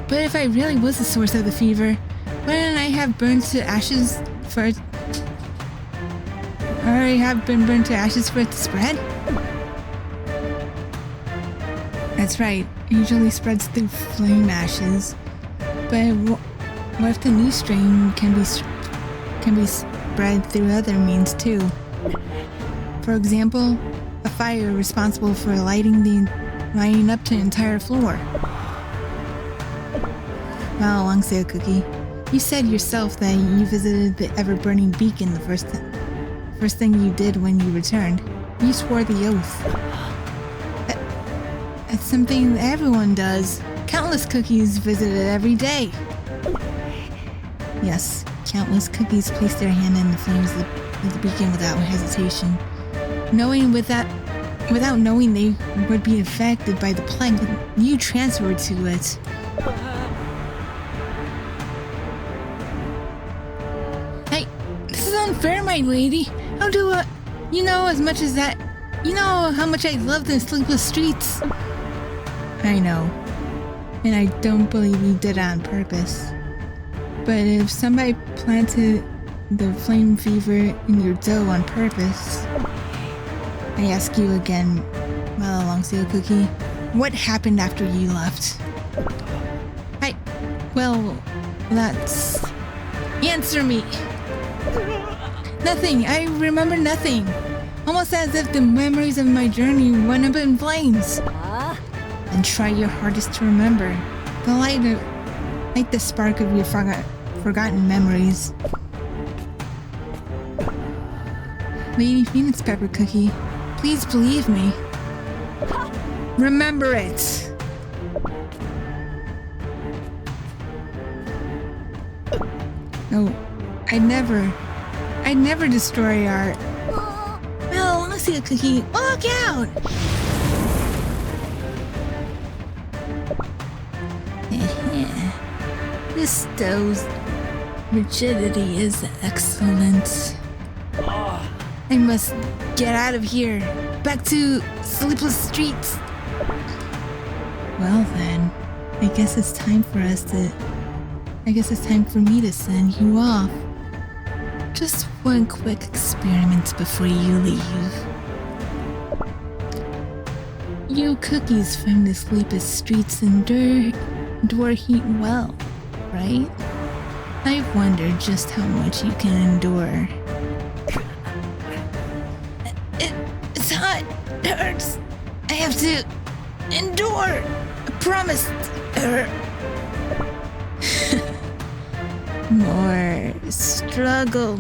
But if I really was the source of the fever, wouldn't I have burned to ashes for it? Or have been burned to ashes for it to spread? That's right, it usually spreads through flame ashes. But what if the new strain can be spread through other means too? For example, a fire responsible for lighting up to the entire floor. Malalongsio Cookie, you said yourself that you visited the ever-burning beacon the first thing you did when you returned. You swore the oath. That's something that everyone does. Countless cookies visit it every day. Yes, countless cookies place their hand in the flames of the beacon without hesitation, without knowing they would be affected by the plague you transferred to it. Hey, this is unfair, my lady. How do you know as much as that? You know how much I love the sleepless streets. I know, and I don't believe you did it on purpose. But if somebody planted the flame fever in your dough on purpose, I ask you again, Malalongsio Cookie, what happened after you left? That's... Answer me! Nothing, I remember nothing. Almost as if the memories of my journey went up in flames. And try your hardest to remember. Light the spark of your forgotten memories. Lady Phoenix Pepper Cookie, please believe me. Remember it. No, I'd never destroy our... Malalongsio Cookie, look out! This dough's rigidity is excellent. I must get out of here. Back to sleepless streets. Well then, I guess it's time for me to send you off. Just one quick experiment before you leave. You cookies from the sleepless streets endure heat well, right? I've wondered just how much you can endure. It's hot. It hurts. I have to endure. I promised her. More. Struggle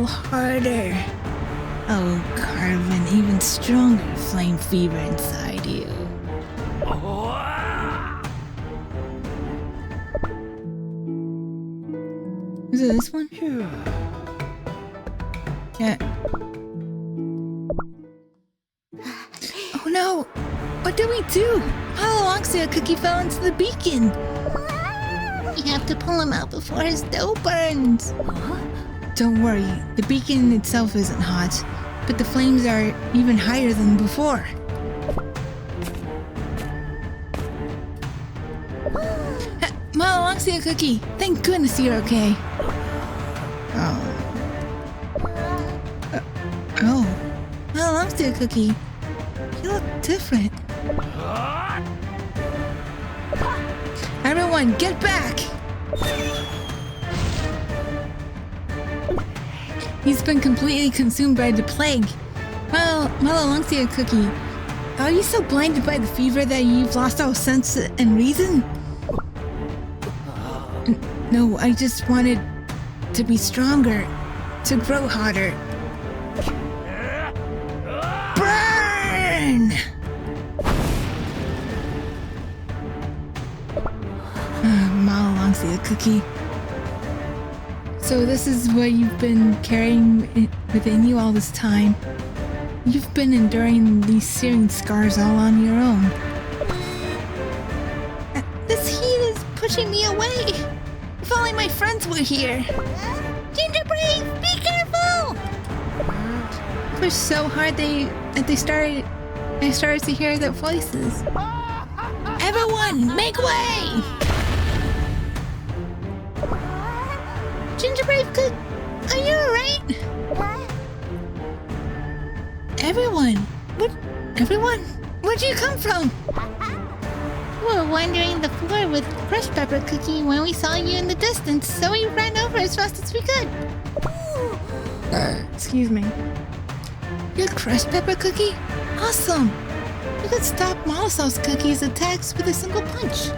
harder. I'll carve an even stronger flame fever inside you. Is it this one? Yeah. Oh no! What do we do? Malalongsio Cookie fell into the beacon! We have to pull him out before his dough burns. Don't worry, the beacon itself isn't hot, but the flames are even higher than before. Malalongsea Cookie, thank goodness you're okay. Oh, Malalongsea Cookie, you look different. Everyone, get back! He's been completely consumed by the plague. Well, Malalongsea Cookie, are you so blinded by the fever that you've lost all sense and reason? No, I just wanted to be stronger, to grow hotter. Burn! Malalongsea Cookie. So this is what you've been carrying within you all this time. You've been enduring these searing scars all on your own. This heat is pushing me away. If only my friends were here. Ginger Brave, be careful! Pushed so hard I started to hear their voices. Everyone, make way! Ginger Brave, are you alright? Everyone! Everyone? Where'd you come from? We were wandering the floor with Crushed Pepper Cookie when we saw you in the distance, so we ran over as fast as we could. Excuse me. You're Crushed Pepper Cookie? Awesome! You could stop Molosauce Cookie's attacks with a single punch.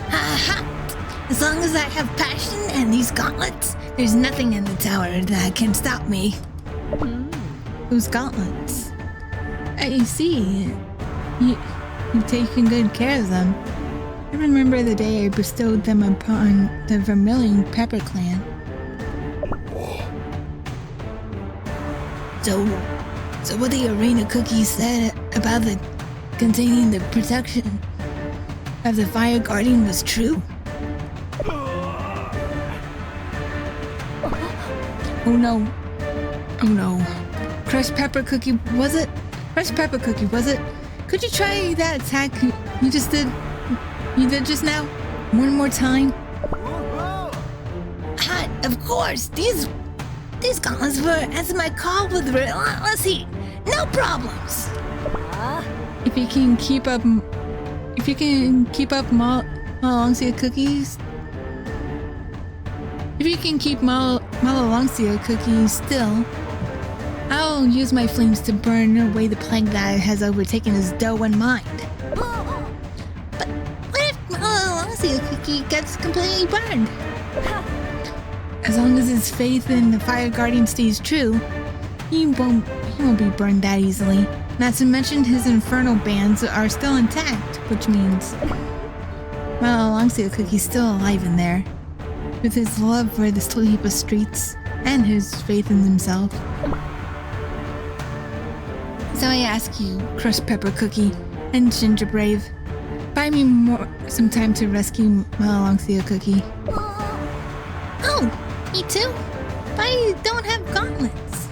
Aha! As long as I have passion and these gauntlets, there's nothing in the tower that can stop me. Those gauntlets. I see. You've taken good care of them. I remember the day I bestowed them upon the Vermilion Pepper Clan. So what the arena cookie said about the containing the protection of the Fire Guardian was true? Oh no. Oh no. Crushed Pepper Cookie, was it? Crushed Pepper Cookie, was it? Could you try that attack you just did? You did just now? One more time? Hot, of course. These gauntlets were as my call with relentless heat. No problems. If you can keep up Malalongsea Cookies, if you can keep Malalongsea Cookies still, I'll use my flames to burn away the plague that has overtaken his dough and mind. But what if Malalongsea Cookie gets completely burned? As long as his faith in the Fire Guardian stays true, he won't be burned that easily. Not to mention his infernal bands are still intact, which means Malalongsea Cookie's still alive in there, with his love for the Sleeper streets and his faith in himself. So I ask you, Crushed Pepper Cookie and Ginger Brave, buy me some time to rescue Malalongsea Cookie. Oh, me too? But I don't have gauntlets.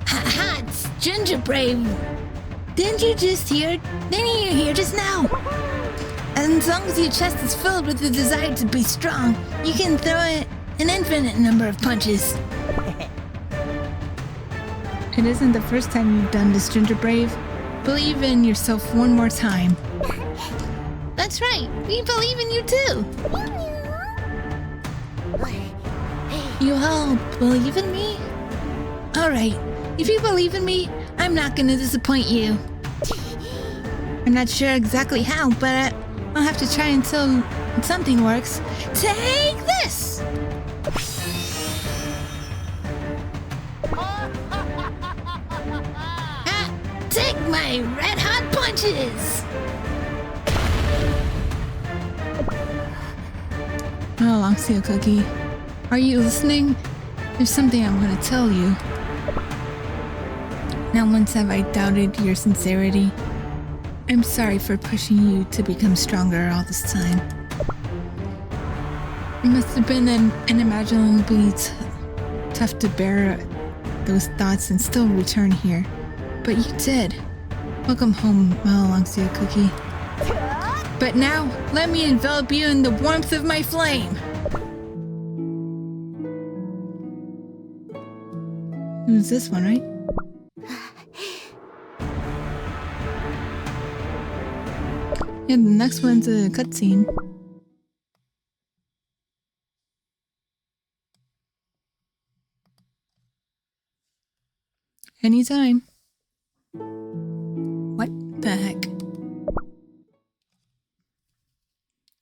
Ha, it's Ginger Brave. Didn't you just hear? Didn't you hear just now? And as long as your chest is filled with the desire to be strong, you can throw an infinite number of punches. It isn't the first time you've done this, Ginger Brave. Believe in yourself one more time. That's right. We believe in you too. You all believe in me? Alright. If you believe in me, I'm not gonna disappoint you. I'm not sure exactly how, but I'll have to try until something works. Take this! Take my red-hot punches! Malalongsea Cookie, are you listening? There's something I'm going to tell you. Not once have I doubted your sincerity. I'm sorry for pushing you to become stronger all this time. It must have been unimaginably tough to bear those thoughts and still return here. But you did. Welcome home, Malalongsia Cookie. But now, let me envelop you in the warmth of my flame! It was this one, right? Yeah, the next one's a cutscene. Anytime. What the heck?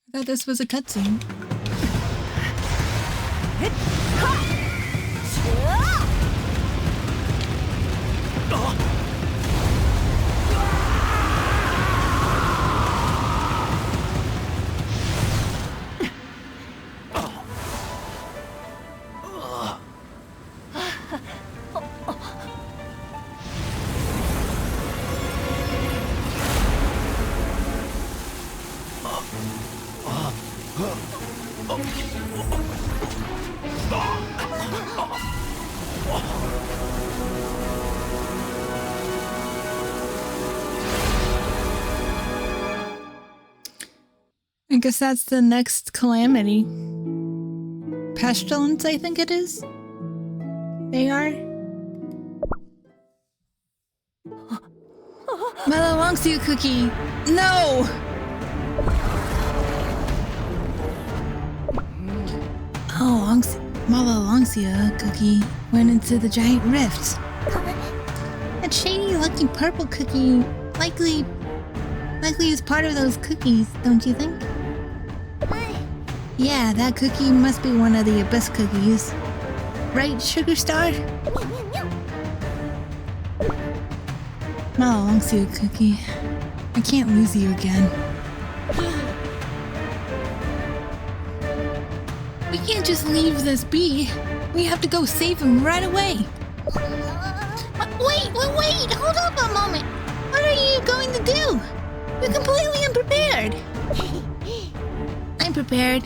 I thought this was a cutscene. I guess that's the next calamity. Pestilence, I think it is. They are. Malalongsia Cookie! No! Oh, Malalongsia Cookie went into the giant rift. That shady-looking purple cookie likely is part of those cookies, don't you think? Yeah, that cookie must be one of the Abyss cookies. Right, Sugar Star? Malalongsia Cookie. I can't lose you again. We can't just leave this be. We have to go save him right away. Wait! Hold up a moment! What are you going to do? You're completely unprepared! I'm prepared.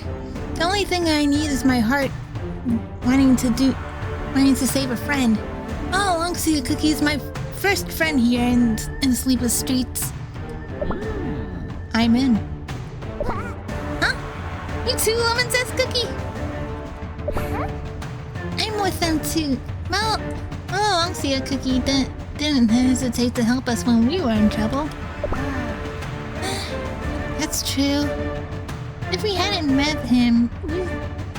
The only thing I need is my heart wanting to save a friend. Malalongsia Cookie is my first friend here in the Sleepless Streets. I'm in. Huh? You too, Lemon Zest Cookie? I'm with them too. Malalongsia Cookie didn't hesitate to help us when we were in trouble. That's true. If we hadn't met him,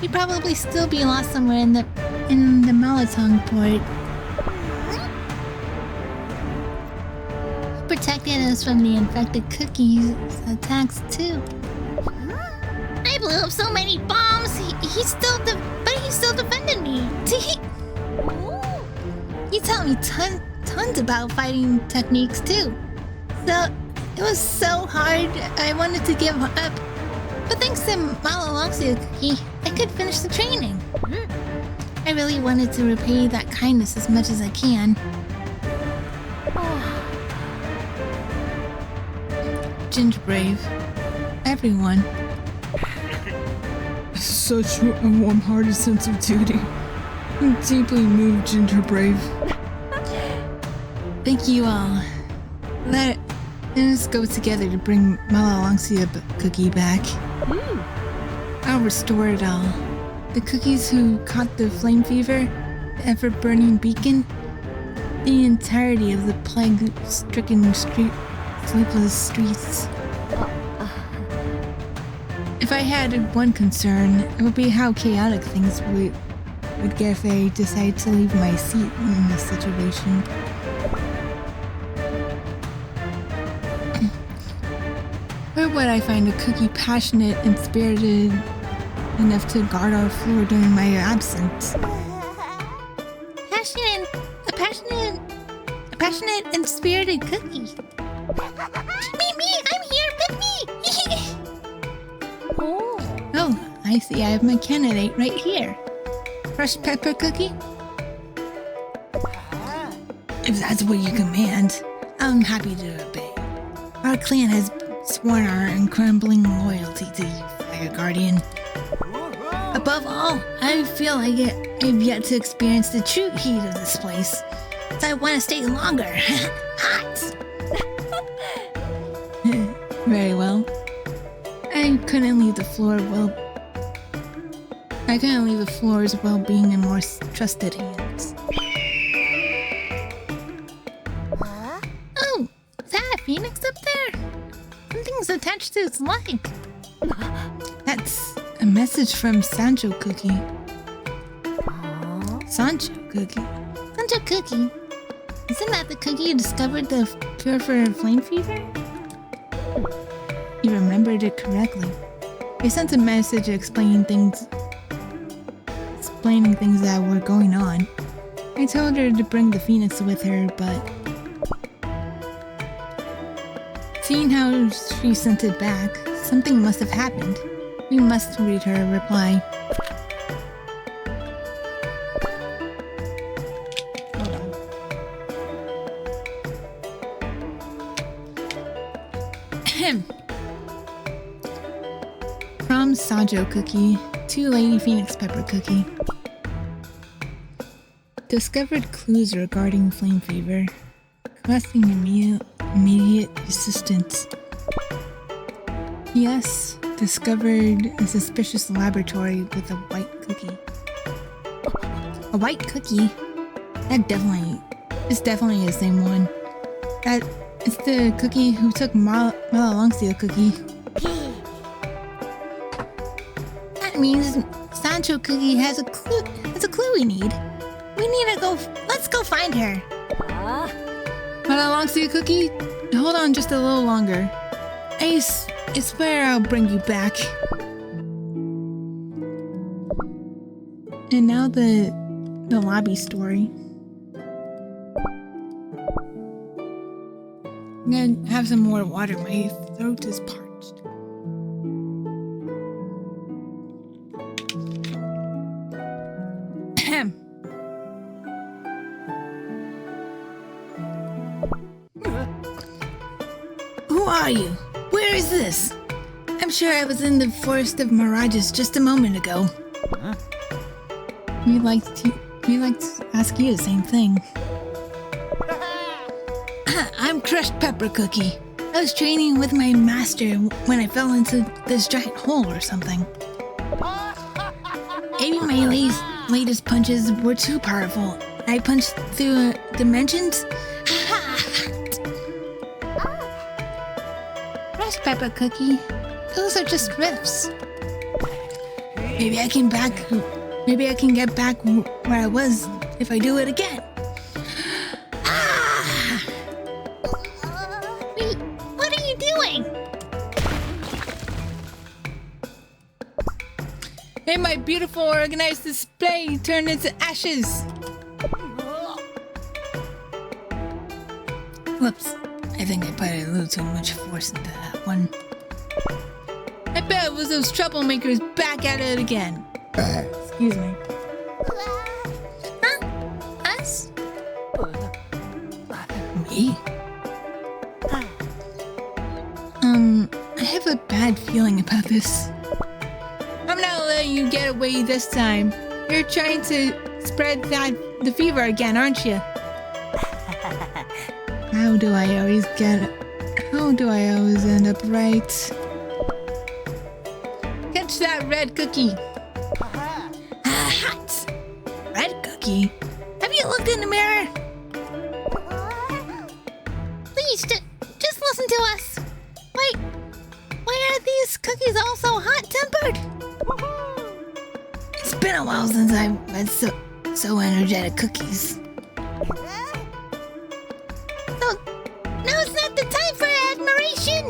we'd probably still be lost somewhere in the Malatong port. He protected us from the infected cookies' attacks too. I blew up so many bombs. He still defended me. He taught me tons about fighting techniques too. So it was so hard. I wanted to give up. But thanks to Malalongsia Cookie, I could finish the training. I really wanted to repay that kindness as much as I can. Ginger Brave. Everyone. Such a warm-hearted sense of duty. I'm deeply moved, Ginger Brave. Thank you all. Let us go together to bring Malalongsia Cookie back. I'll restore it all. The cookies who caught the flame fever, the ever-burning beacon, the entirety of the plague-stricken sleepless streets. If I had one concern, it would be how chaotic things would get if I decided to leave my seat in this situation. Where would I find a cookie passionate and spirited enough to guard our floor during my absence? A passionate and spirited cookie. Me, I'm here, pick me! Oh, I see. I have my candidate right here. Fresh pepper cookie? If that's what you command, I'm happy to obey. Our clan has sworn our uncrumbling loyalty to you, Fire Guardian. Above all, I feel like I've yet to experience the true heat of this place. So I want to stay longer. Hot! Very well. I couldn't leave the floors well being in more trusted hands. Oh, is that a phoenix up there? Something's attached to its leg. That's a message from Sancho Cookie. Sancho Cookie? Sancho Cookie? Isn't that the cookie who discovered the cure for flame fever? You remembered it correctly. I sent a message explaining things that were going on. I told her to bring the phoenix with her, but seeing how she sent it back, something must have happened. We must read her reply. Hold on. From Sancho Cookie to Lady Phoenix Pepper Cookie. Discovered clues regarding flame fever, requesting immediate assistance. Yes, discovered a suspicious laboratory with a white cookie. A white cookie? It's definitely the same one. It's the cookie who took Malalongsia Cookie. That means Sancho Cookie has a clue we need. We need to go. Let's go find her. Malalongsia Cookie, hold on just a little longer. I swear I'll bring you back. And now the lobby story. I'm gonna have some more water. My throat is parched. Who are you? Where is this? I'm sure I was in the Forest of Mirages just a moment ago. We'd like to ask you the same thing. I'm Crushed Pepper Cookie. I was training with my master when I fell into this giant hole or something. Maybe my latest punches were too powerful. I punched through dimensions. Crushed Pepper Cookie. Those are just riffs. Maybe I can get back where I was if I do it again. Wait, what are you doing? May my beautiful organized display turn into ashes. Whoops. I think I put a little too much force into that one. I bet it was those troublemakers back at it again. Excuse me. Huh? Us? Me? I have a bad feeling about this. I'm not letting you get away this time. You're trying to spread the fever again, aren't you? How do I always end up right? Catch that red cookie. Hot! Red Cookie? Have you looked in the mirror? Please, just listen to us. Wait, why are these cookies all so hot-tempered? It's been a while since I've had so energetic cookies. So, now it's not the time for admiration!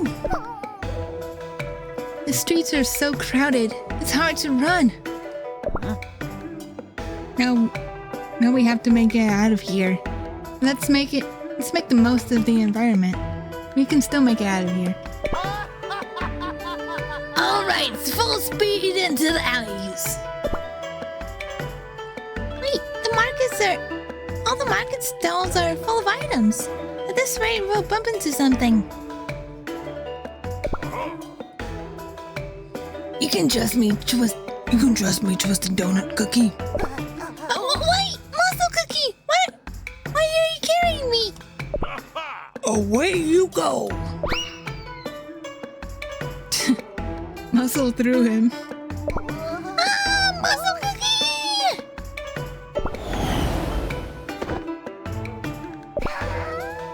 The streets are so crowded, it's hard to run. Now we have to make it out of here. Let's make the most of the environment. We can still make it out of here. Alright, full speed into the alleys. Wait, all the market stalls are full of items. At this rate, we'll bump into something. You can trust me, Twisted Donut Cookie. Wait, Muscle Cookie! What? Why are you carrying me? Away you go! Muscle threw him. Muscle Cookie!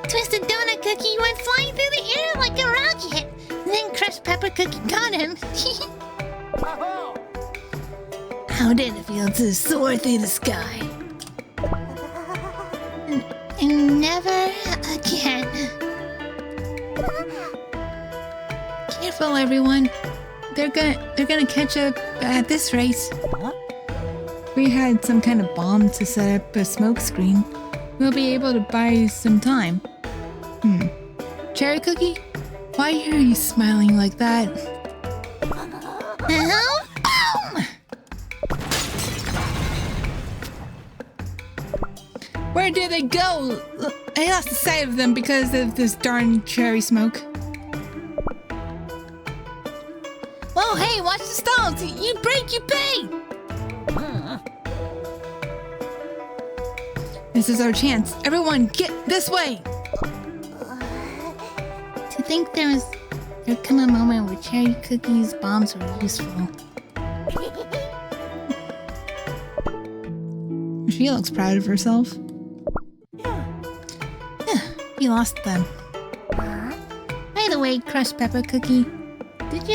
Twisted Donut Cookie went flying through the air like a rocket. Then Crushed Pepper Cookie caught him. How did it feel to soar through the sky? And never again. Careful, everyone. They're gonna catch up at this race. We had some kind of bomb to set up a smoke screen. We'll be able to buy some time. Cherry Cookie? Why are you smiling like that? Boom! Where did they go? I lost sight of them because of this darn cherry smoke. Whoa, hey, watch the stalls! You break, you pay! This is our chance. Everyone, get this way! To think there'd come a moment where Cherry Cookie's bombs were useful. She looks proud of herself. We lost them. By the way, Crushed Pepper Cookie, Did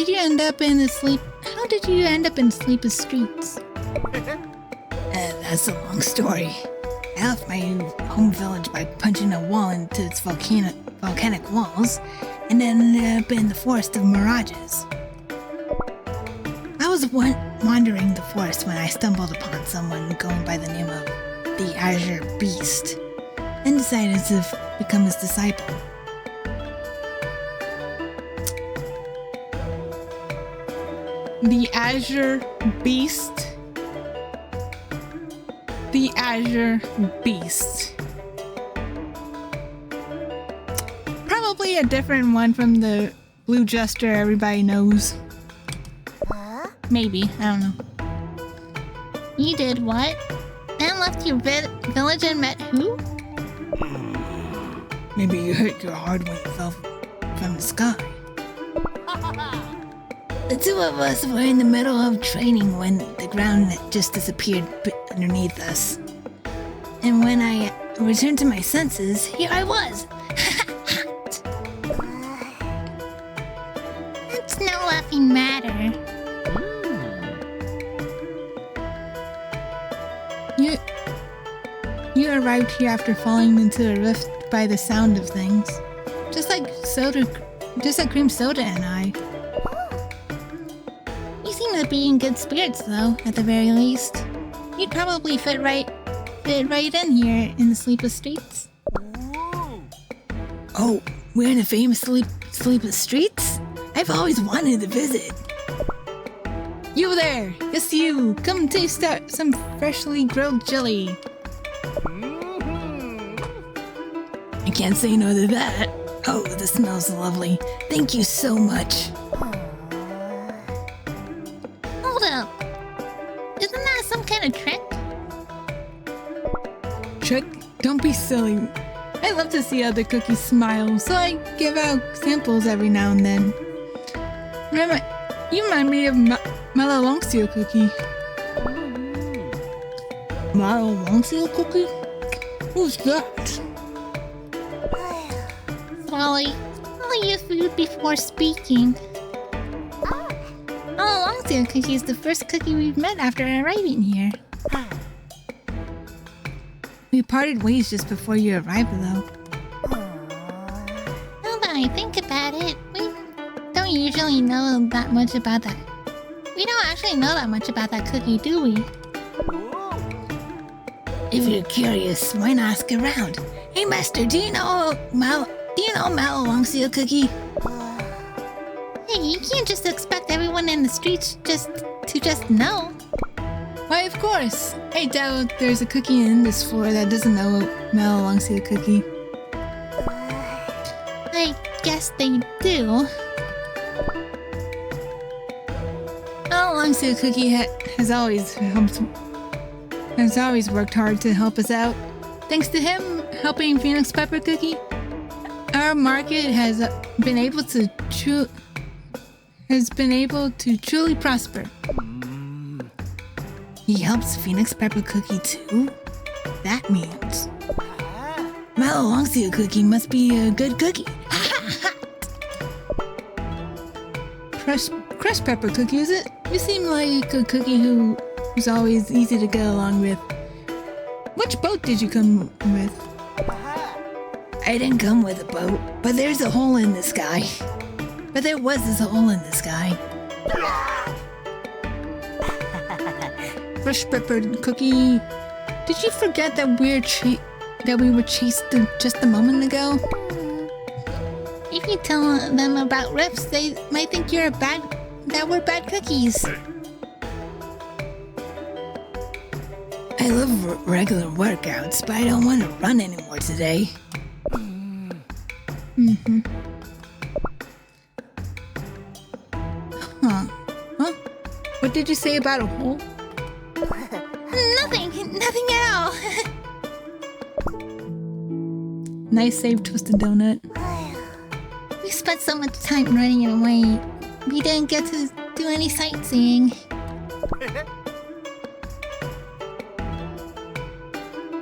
you end up in the sleep? How did you end up in Sleepless Streets? That's a long story. I left my home village by punching a wall into its volcanic walls, and then ended up in the Forest of Mirages. I was wandering the forest when I stumbled upon someone going by the name of the Azure Beast, and decided to become his disciple. The Azure Beast. The Azure Beast. Probably a different one from the Blue Jester everybody knows. Maybe, I don't know. you did what? Then left your village and met who? Maybe you hurt your heart when you fell from the sky. The two of us were in the middle of training when the ground just disappeared underneath us. And when I returned to my senses, here I was. It's no laughing matter. You arrived here after falling into a rift by the sound of things. Just like Cream Soda and I. You seem to be in good spirits, though, at the very least. You'd probably fit right in here in the Sleepless Streets. Oh, we're in the famous Sleepless Streets? I've always wanted to visit. You there! Yes, you! Come taste some freshly grilled jelly. I can't say no to that. Oh, this smells lovely. Thank you so much. Hold up. Isn't that some kind of trick? Trick? Don't be silly. I love to see other cookies smile, so I give out samples every now and then. You remind me of Malalongsio Cookie. Malalongsio Cookie? Who's that? Swally, I'll eat food before speaking. Malalongsio Cookie is the first cookie we've met after arriving here. We parted ways just before you arrived, though. Now that I think about it, we don't usually know that much about that. We don't actually know that much about that cookie, do we? If you're curious, why not ask around? Hey, Master, do you know Malalongsio Cookie? Hey, you can't just expect everyone in the streets to just know. Why, of course. I doubt there's a cookie in this floor that doesn't know Malalongsio Cookie. I guess they do. Malalongsio Cookie has always worked hard to help us out. Thanks to him helping Phoenix Pepper Cookie, our market has been able to truly prosper. He helps Phoenix Pepper Cookie too? That means Malalongsio Cookie must be a good cookie. Crushed Pepper Cookie, is it? You seem like a cookie who's always easy to get along with. Which boat did you come with? I didn't come with a boat, but there's a hole in the sky. But there was this hole in the sky. Crushed Pepper Cookie, did you forget that we were chased just a moment ago? If you tell them about Rips, they might think we're bad cookies. I love regular workouts, but I don't want to run anymore today. Huh? What did you say about a hole? Nothing at all. Nice save, Twisted Donut. We spent so much time running away. We didn't get to do any sightseeing.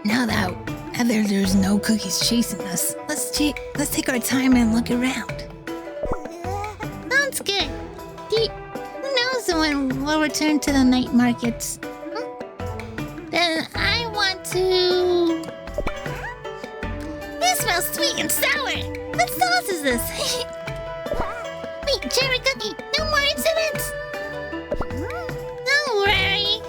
Now that there's no cookies chasing us, let's take our time and look around. Sounds good. Who knows when we'll return to the night markets? Then I want to... It smells sweet and sour. What sauce is this? Wait, Cherry Cookie, no more incidents. Don't worry.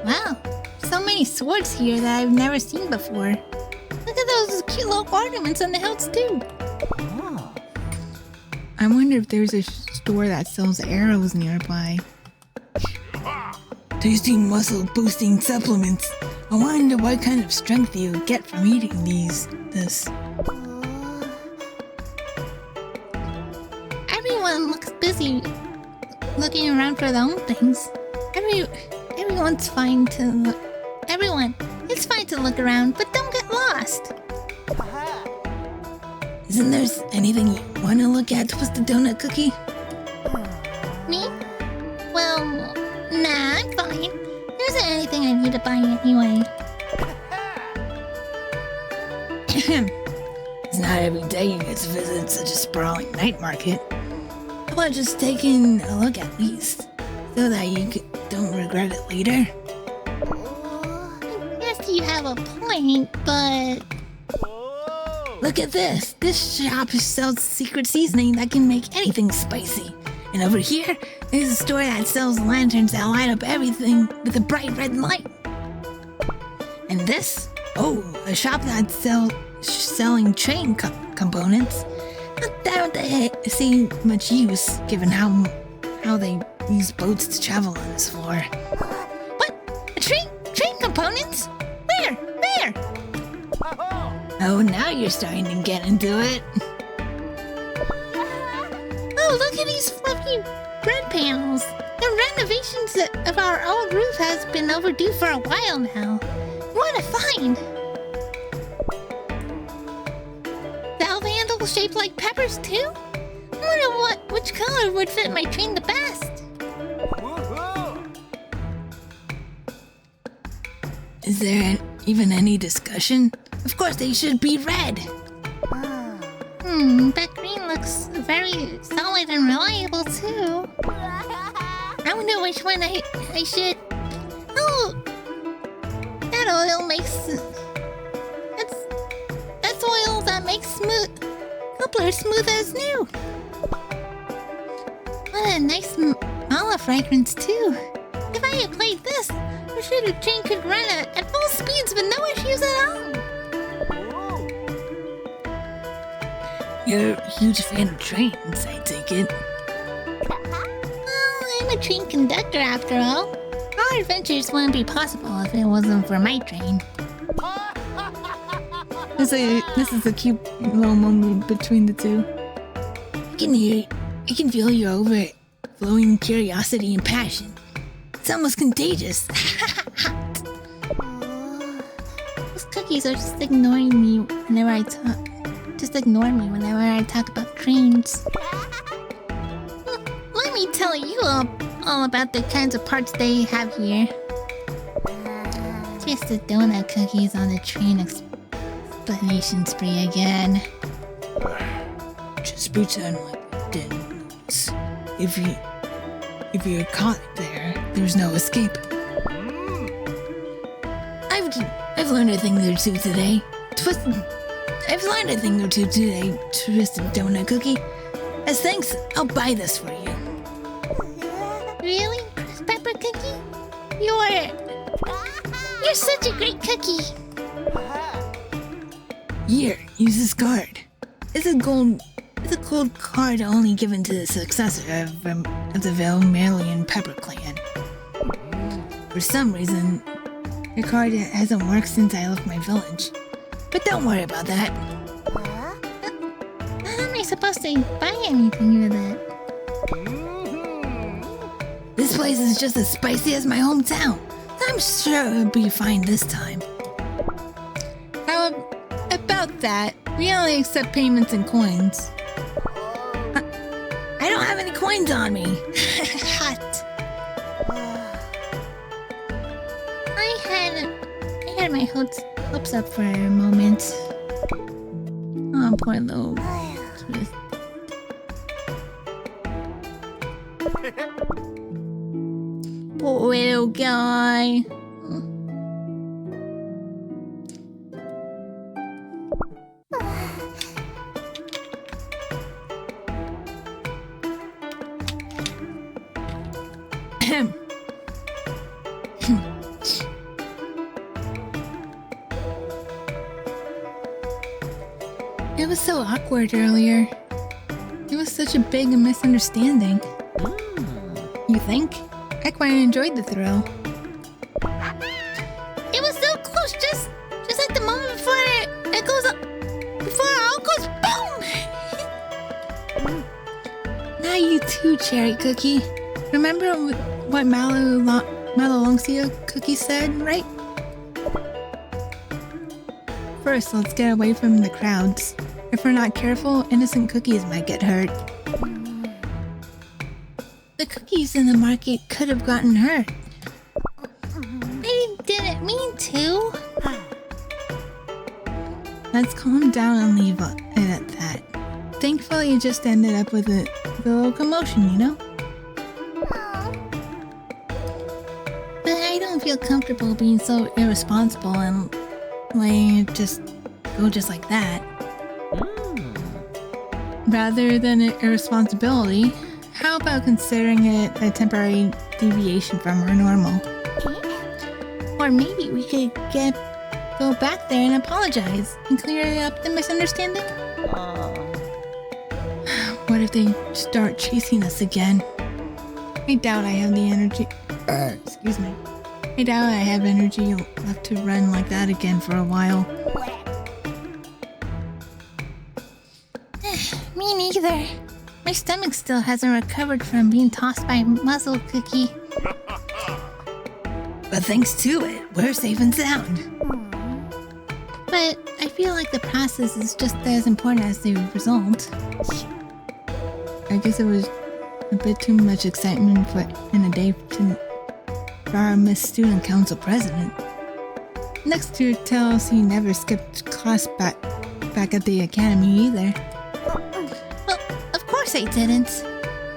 Wow, so many swords here that I've never seen before. Look at those cute little ornaments on the hilts too. I wonder if there's a store that sells arrows nearby. Tasty muscle-boosting supplements. I wonder what kind of strength you get from eating this. Everyone looks busy looking around for their own things. It's fine to look around, but don't get lost. Isn't there anything you want to look at, Twisted Donut Cookie? Me? Well, nah, I'm fine. There isn't anything I need to buy anyway. It's not every day you get to visit such a sprawling night market. How about just taking a look at least, so that you don't regret it later? I guess you have a point, but... Look at this! This shop sells secret seasoning that can make anything spicy. And over here, there's a store that sells lanterns that light up everything with a bright red light. And this? Oh, a shop that's selling train components. Not that they see much use, given how they use boats to travel on this floor. What? Train components? Where? Oh, now you're starting to get into it. Oh, look at these fluffy bread panels. The renovations of our old roof has been overdue for a while now. What a find! Salvandals shaped like peppers too? I wonder which color would fit my train the best. Is there even any discussion? Of course they should be red. But green looks very solid and reliable too. I wonder which one I should... Oh! That oil makes... That's oil that makes couplers smooth as new. What a nice mala fragrance too. If I had played this, I'm sure the train could run at full speeds with no issues at all. You're a huge fan of trains, I take it. Well, I'm a train conductor after all. Our adventures wouldn't be possible if it wasn't for my train. This is a cute little moment between the two. I can hear I can feel your overflowing curiosity and passion. It's almost contagious. Those cookies are just ignoring me whenever I talk. Just ignore me whenever I talk about trains. Let me tell you all about the kinds of parts they have here. Just the donut cookies on the train explanation spree again. Just pretend like you didn't notice. If you're caught there's no escape. I've learned a thing or two today. Twisted donut cookie. As thanks, I'll buy this for you. Really, Crisp Pepper Cookie? You're such a great cookie. Here, use this card. It's a gold card only given to the successor of the Valmerian Pepper Clan. For some reason, the card hasn't worked since I left my village. But don't worry about that. How am I supposed to buy anything with it? This place is just as spicy as my hometown. I'm sure it'll be fine this time. How about that? We only accept payments in coins. I don't have any coins on me. Hot. I had my hopes up for a moment. Oh, poor little Twist. Poor little guy. It was so awkward earlier. It was such a big misunderstanding. You think? I quite enjoyed the thrill. It was so close, just like the moment before it goes up, before it all goes boom. Not you too, Cherry Cookie. Remember what Malolongsia Cookie said, right? First, let's get away from the crowds. If we're not careful, innocent cookies might get hurt. The cookies in the market could have gotten hurt. I didn't mean to. Let's calm down and leave it at that. Thankfully, it just ended up with a little commotion, you know? But I don't feel comfortable being so irresponsible and Letting it just go just like that. Rather than an irresponsibility, how about considering it a temporary deviation from our normal? Or maybe we could go back there and apologize and clear up the misunderstanding. What if they start chasing us again? I doubt I have the energy. Excuse me. I doubt I have energy left to run like that again for a while. Me neither. My stomach still hasn't recovered from being tossed by Muzzle Cookie. But thanks to it, we're safe and sound. But I feel like the process is just as important as the result. I guess it was a bit too much excitement in a day for our Miss Student Council president. Next to tell us he never skipped class back at the academy either. Well, of course I didn't.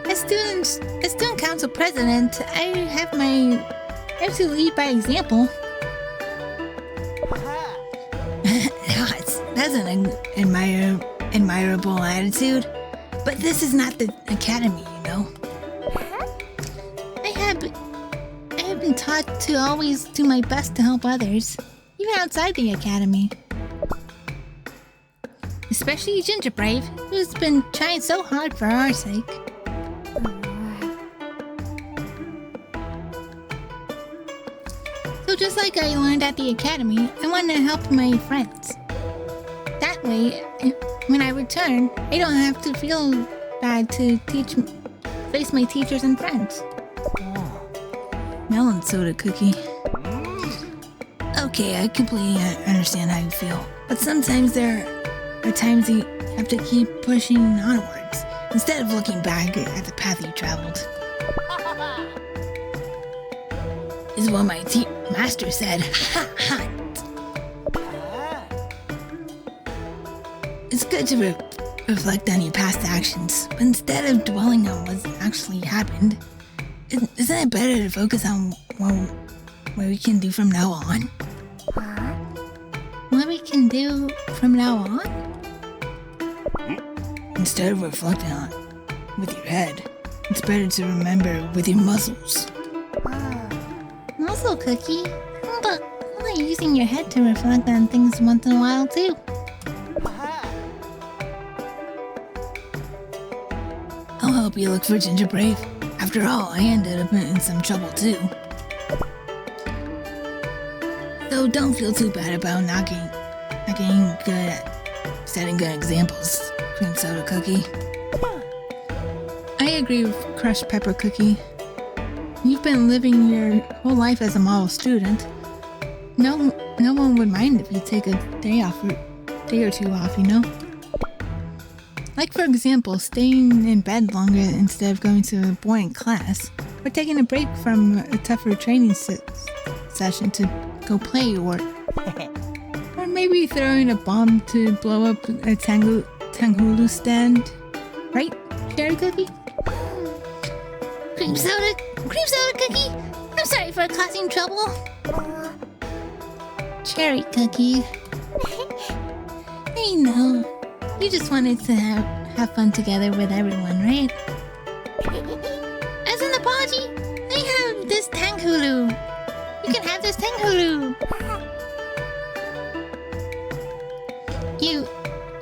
As student council president, I have to lead by example. That's an admirable attitude. But this is not the academy, you know. I have been taught to always do my best to help others, even outside the academy. Especially Ginger Brave, who's been trying so hard for our sake. So just like I learned at the academy, I want to help my friends. That way, when I return, I don't have to feel bad to face my teachers and friends. Melon soda cookie. Okay, I completely understand how you feel. But sometimes there are times you have to keep pushing onwards instead of looking back at the path you traveled. This is what my master said. It's good to reflect on your past actions, but instead of dwelling on what's actually happened, isn't it better to focus on what we can do from now on? What we can do from now on? Instead of reflecting on with your head, it's better to remember with your muscles. Muscle cookie? But I'm not using your head to reflect on things once in a while too. I'll help you look for Ginger Brave. After all, I ended up in some trouble too. So don't feel too bad about not getting good at setting good examples, Cream Soda Cookie. I agree with Crushed Pepper Cookie. You've been living your whole life as a model student. No one would mind if you take a day or two off, you know? Like for example, staying in bed longer instead of going to a boring class, or taking a break from a tougher training session to go play, or maybe throwing a bomb to blow up a Tanghulu stand. Right, Cherry Cookie? Cream soda Cookie? I'm sorry for causing trouble. Cherry Cookie. I know. You just wanted to have fun together with everyone, right? As an apology, I have this Tanghulu. You can have this Tanghulu.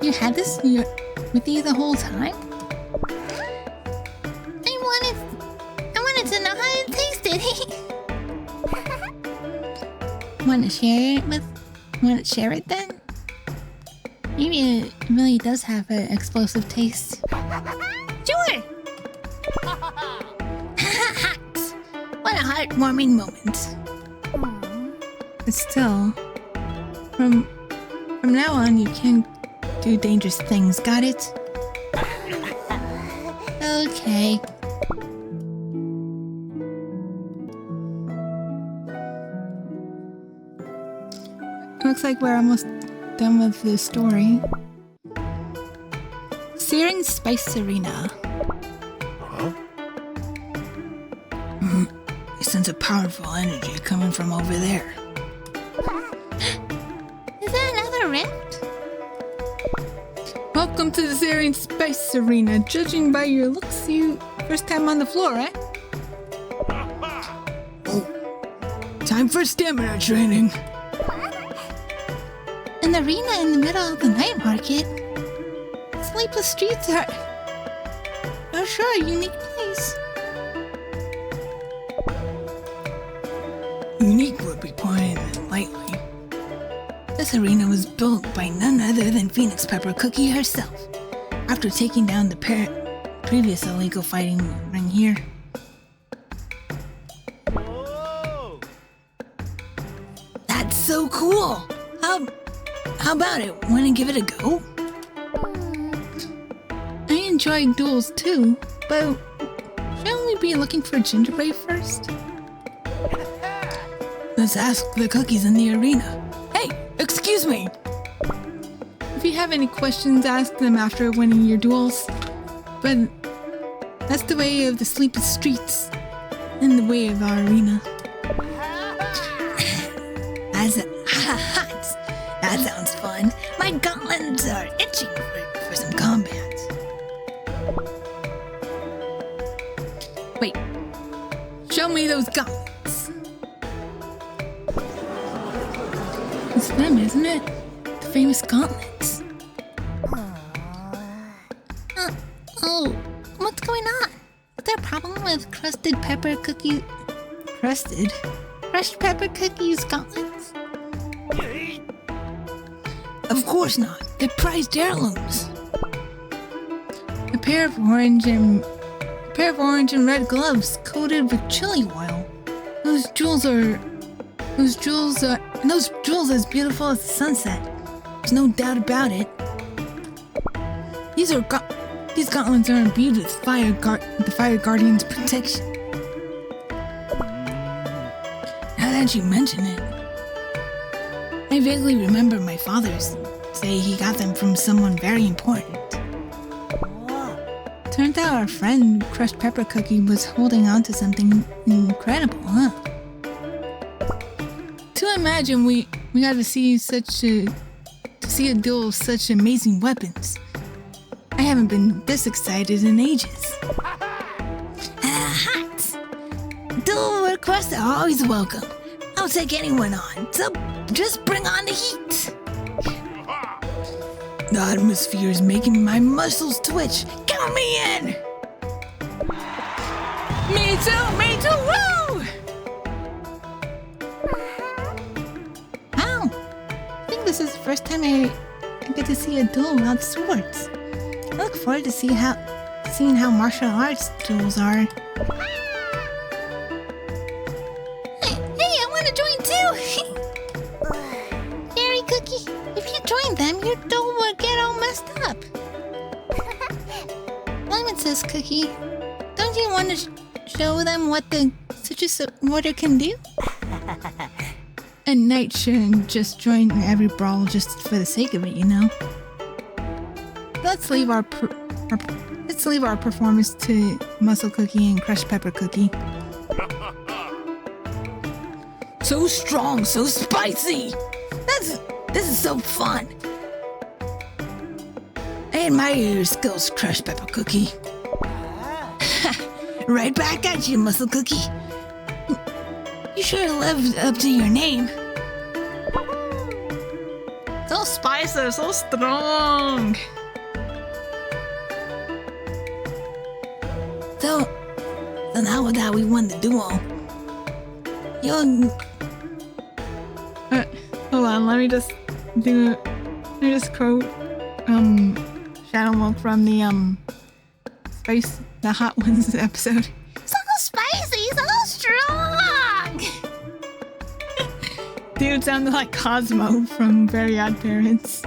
You had this with you the whole time? I wanted to know how it tasted. Want to share it then? Maybe it really does have an explosive taste. Sure. What a heartwarming moment. But still, from now on, you can't do dangerous things. Got it? Okay. Looks like we're almost done with the story. Searing Spice Arena. I sense a powerful energy coming from over there. Is that another rift? Welcome to the Searing Spice Arena. Judging by your looks, you first time on the floor, eh? Time for stamina training. An arena in the middle of the night market? Sleepless streets are sure a unique place. Unique would be putting it lightly. This arena was built by none other than Phoenix Pepper Cookie herself, after taking down the previous illegal fighting ring here. Whoa. That's so cool! How about it? Want to give it a go? I enjoy duels too, but shouldn't we be looking for Ginger Brave first? Let's ask the cookies in the arena. Hey, excuse me! If you have any questions, ask them after winning your duels. But that's the way of the sleepless streets and the way of our arena. That sounds fun. My gauntlets are itching for some combat. Wait. Show me those gauntlets. It's them, isn't it? The famous gauntlets. Oh, what's going on? Is there a problem with Crushed Pepper Cookies gauntlets? Of course not. They're prized heirlooms. a pair of orange and red gloves coated with chili oil. Those jewels as beautiful as the sunset. There's no doubt about it. These gauntlets are imbued with the Fire Guardian's protection. Now that you mention it, I vaguely remember my father's say he got them from someone very important. Turned out our friend Crushed Pepper Cookie was holding on to something incredible, huh? To imagine we got to see a duel of such amazing weapons. I haven't been this excited in ages. Hot! Dual requests are always welcome. I'll take anyone on, so just bring on the heat. The atmosphere is making my muscles twitch. Count me in! Me too, woo! Wow! I think this is the first time I get to see a duel without swords. I look forward to seeing how martial arts duels are. Hey, I want to join too! Fairy Cookie, if you join them, your duel will get all messed up. Lemon says, Cookie, don't you want to show them what the Switcher can do? A knight shouldn't just join every brawl just for the sake of it, you know? Let's leave our performance to Muscle Cookie and Crushed Pepper Cookie. So strong, so spicy! This is so fun! I admire your skills, Crushed Pepper Cookie. Right back at you, Muscle Cookie. You sure lived up to your name. So spicy, so strong! So now that we won the duel, Hold on, let me just quote Shadow Milk from the Hot Ones episode. So spicy, so strong! Dude sounded like Cosmo from Very Odd Parents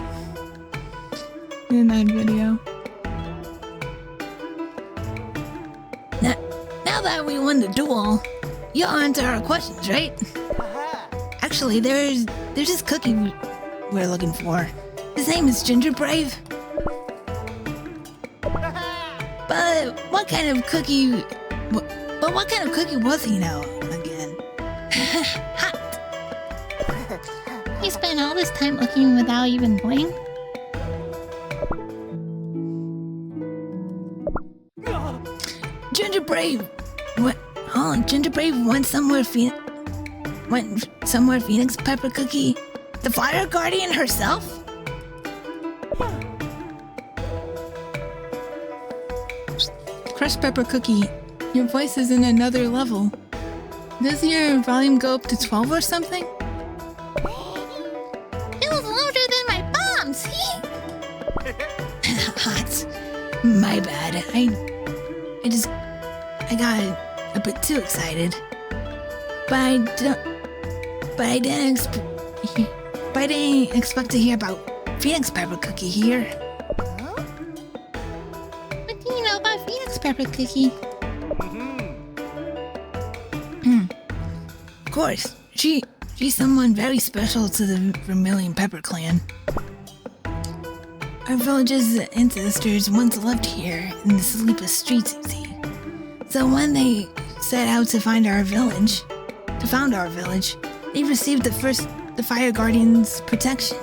in that video. Now that we won the duel, you'll answer our questions, right? Actually, there's this cookie we're looking for. His name is Ginger Brave. But what kind of cookie was he now again? Hot. You spent all this time looking without even bling? Ginger Brave. What? Oh, Ginger Brave went somewhere. Phoenix Pepper Cookie, the Fire Guardian herself. Crushed Pepper Cookie, your voice is in another level. Does your volume go up to 12 or something? It was louder than my bombs. Hot. My bad. I got a bit too excited. But I didn't expect to hear about Phoenix Pepper Cookie here. What do you know about Phoenix Pepper Cookie? Of course, she's someone very special to the Vermilion Pepper Clan. Our village's ancestors once lived here in the sleepless streets, you see. So when they set out to found our village, they received the Fire Guardian's protection.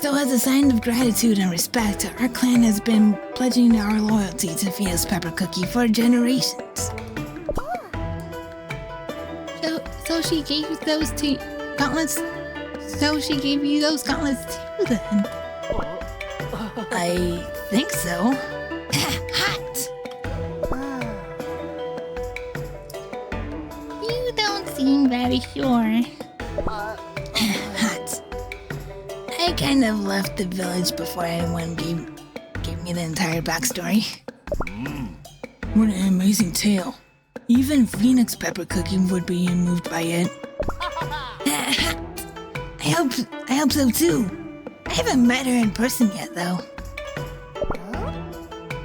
So as a sign of gratitude and respect, our clan has been pledging our loyalty to Phoenix Pepper Cookie for generations. So she gave you those two gauntlets? So she gave you those gauntlets too then? I think so. Hot! You don't seem very sure. Hot. I kind of left the village before anyone gave me the entire backstory. What an amazing tale. Even Phoenix Pepper Cookie would be moved by it. I hope so too. I haven't met her in person yet, though.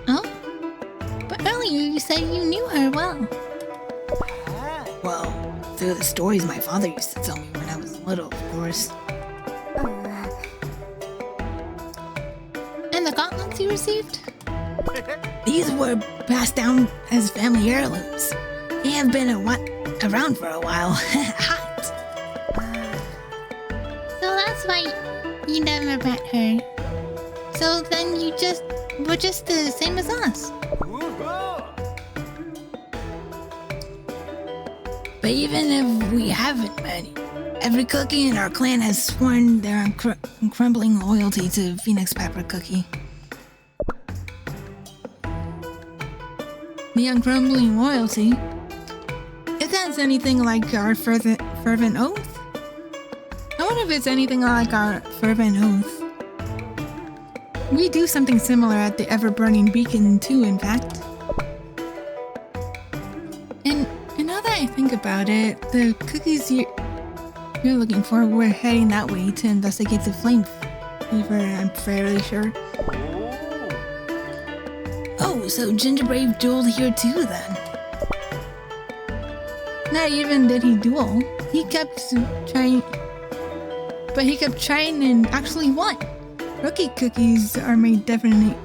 Oh? But earlier you said you knew her well. Well, through the stories my father used to tell me when I was little, of course. And the gauntlets you received? These were passed down as family heirlooms. They have been around for a while. Hot. So that's why you never met her. So then you were just the same as us. But even if we haven't met, every cookie in our clan has sworn their uncrumbling loyalty to Phoenix Pepper Cookie. The uncrumbling loyalty. If that's anything like our fervent oath? I wonder if it's anything like our fervent oath. We do something similar at the ever-burning beacon too, in fact. And now that I think about it, the cookies you're looking for, we're heading that way to investigate the flame fever, I'm fairly sure. Oh, so Gingerbrave dueled here too then? Not even did he duel. He kept trying, but he kept trying and actually won. Rookie cookies are made differently,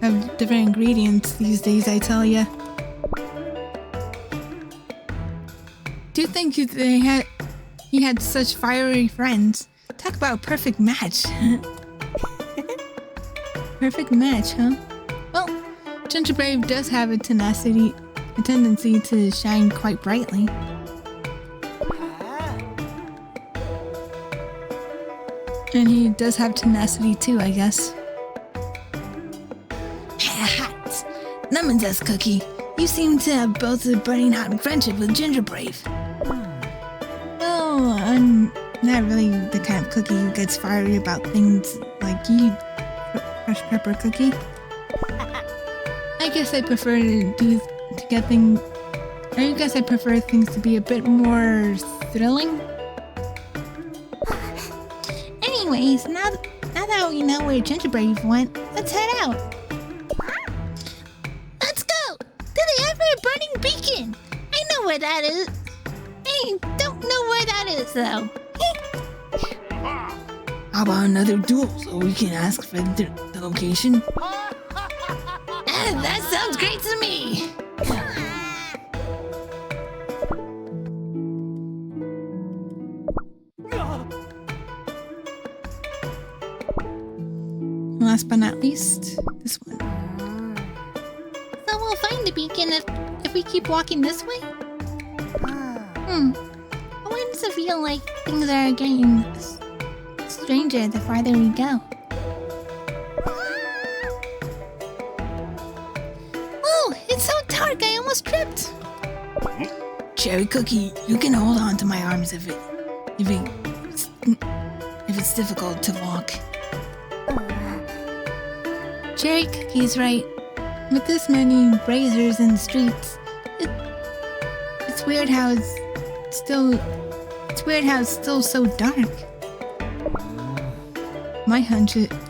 have different ingredients these days, I tell ya. Do you think he had such fiery friends? Talk about a perfect match. Perfect match, huh? Well, Gingerbrave does have a tendency to shine quite brightly. And he does have tenacity too, I guess. Hot. Numbins' Cookie, you seem to have built a burning hot friendship with Gingerbrave. Well, I'm not really the kind of cookie who gets fiery about things like you, Crush Pepper Cookie. I guess I prefer things to be a bit more thrilling. Anyways, now that we know where Gingerbrave went, let's head out. Let's go! To the ever-burning beacon! I know where that is. I don't know where that is, though. How about another duel so we can ask for the location? That sounds great to me! Last but not least, this one. So we'll find the beacon if we keep walking this way? Why does it feel like things are getting stranger the farther we go? Oh, it's so dark, I almost tripped. Cherry Cookie, you can hold on to my arms if it's difficult to walk. Cherry Cookie's right. With this many braziers in the streets, it's weird how it's still so dark.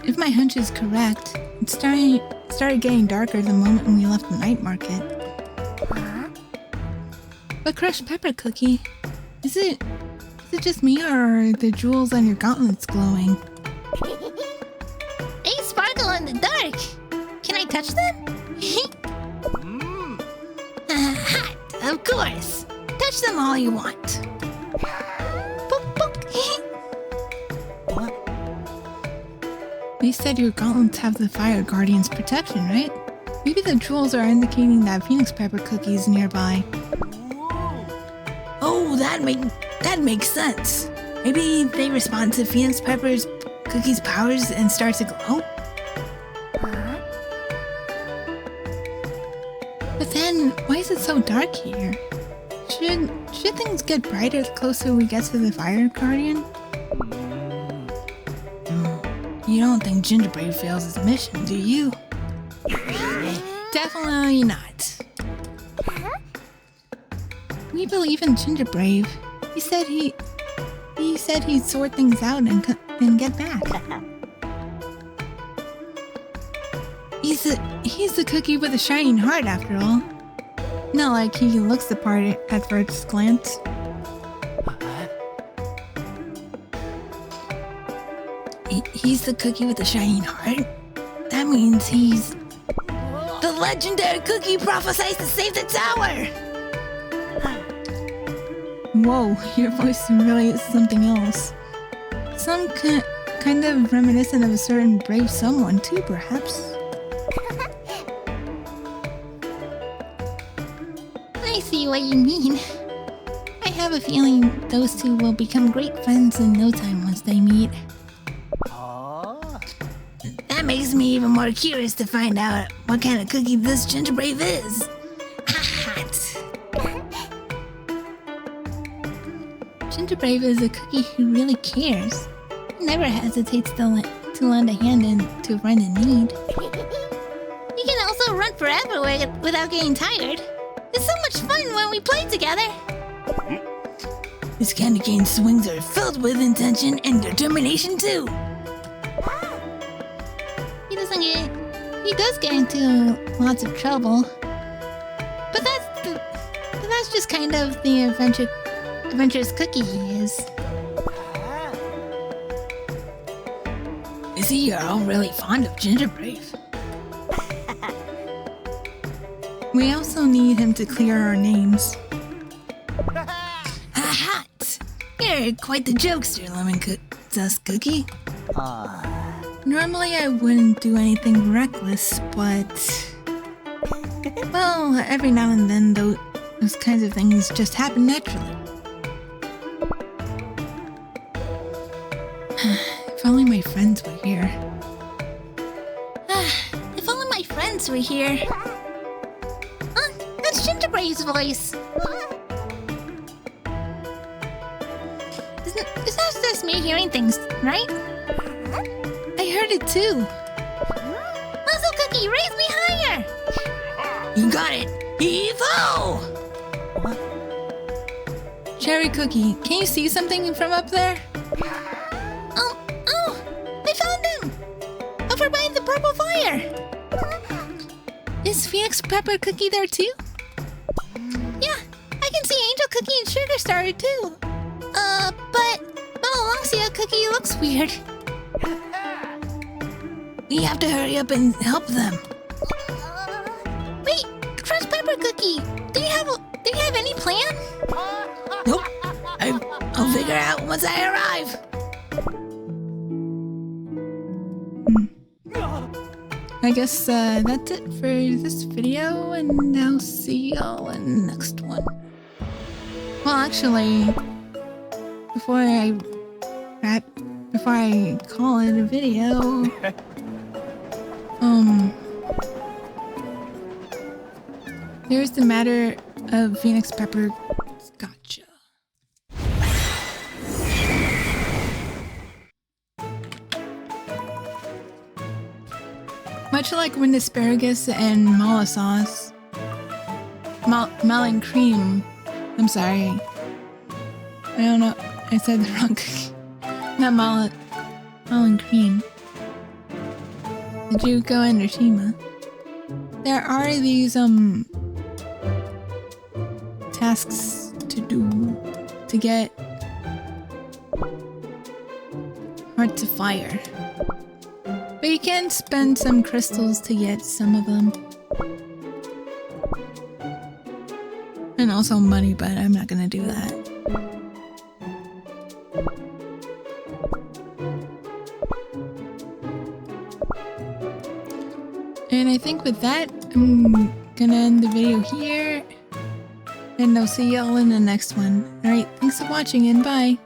If my hunch is correct, it started getting darker the moment we left the night market. But Crushed Pepper Cookie, is it just me or are the jewels on your gauntlets glowing? They sparkle in the dark. Can I touch them? Hot, of course. Touch them all you want. Boop, boop. They said your gauntlets have the Fire Guardian's protection, right? Maybe the jewels are indicating that Phoenix Pepper Cookie is nearby. Oh, that makes sense. Maybe they respond to Phoenix Pepper's Cookie's powers and start to glow? But then, why is it so dark here? Should things get brighter the closer we get to the Fire Guardian? You don't think Ginger Brave fails his mission, do you? Definitely not. We believe in Ginger Brave. He said he'd sort things out and get back. He's the cookie with a shining heart, after all. Not like he looks the part at first glance. He's the cookie with the shining heart? That means he's... The legendary cookie prophesies to save the tower! Whoa, your voice really is something else. Some kind of reminiscent of a certain brave someone too, perhaps. I see what you mean. I have a feeling those two will become great friends in no time once they meet. That makes me even more curious to find out what kind of cookie this Ginger Brave is. Ginger Brave is a cookie who really cares. He never hesitates to lend a hand to a friend in need. You can also run forever without getting tired. It's so much fun when we play together. This candy cane swings are filled with intention and determination too. He does get into lots of trouble. But that's just kind of the adventurous cookie he is. I see you're all really fond of Ginger Brave. We also need him to clear our names. Ha! You're quite the jokester, Lemon Dust Cookie. Normally I wouldn't do anything reckless, but... Well, every now and then those kinds of things just happen naturally. If only my friends were here. If only my friends were here. That's Ginger Brave's voice. It's not just me hearing things, right? I heard it too. Muzzle Cookie, raise me higher! You got it! Evo! Cherry Cookie, can you see something from up there? Oh! I found him! Over by the purple fire! Is Phoenix Pepper Cookie there too? Yeah, I can see Angel Cookie and Sugar Star too. But Malaloxia Cookie looks weird. We have to hurry up and help them. Wait, Crunch Pepper Cookie, do you have any plan? Nope. I'll figure out once I arrive. I guess that's it for this video, and I'll see y'all in the next one. Well, actually, before I call it a video, there's the matter of Phoenix Pepper. Gotcha. Much like when asparagus and mala sauce, melon cream. I'm sorry. I don't know. I said the wrong cookie. Not melon cream. The Juko and Urshima. There are these tasks to do to get Heart to Fire. But you can spend some crystals to get some of them. And also money, but I'm not gonna do that. And I think with that, I'm gonna end the video here. And I'll see y'all in the next one. Alright, thanks for watching and bye!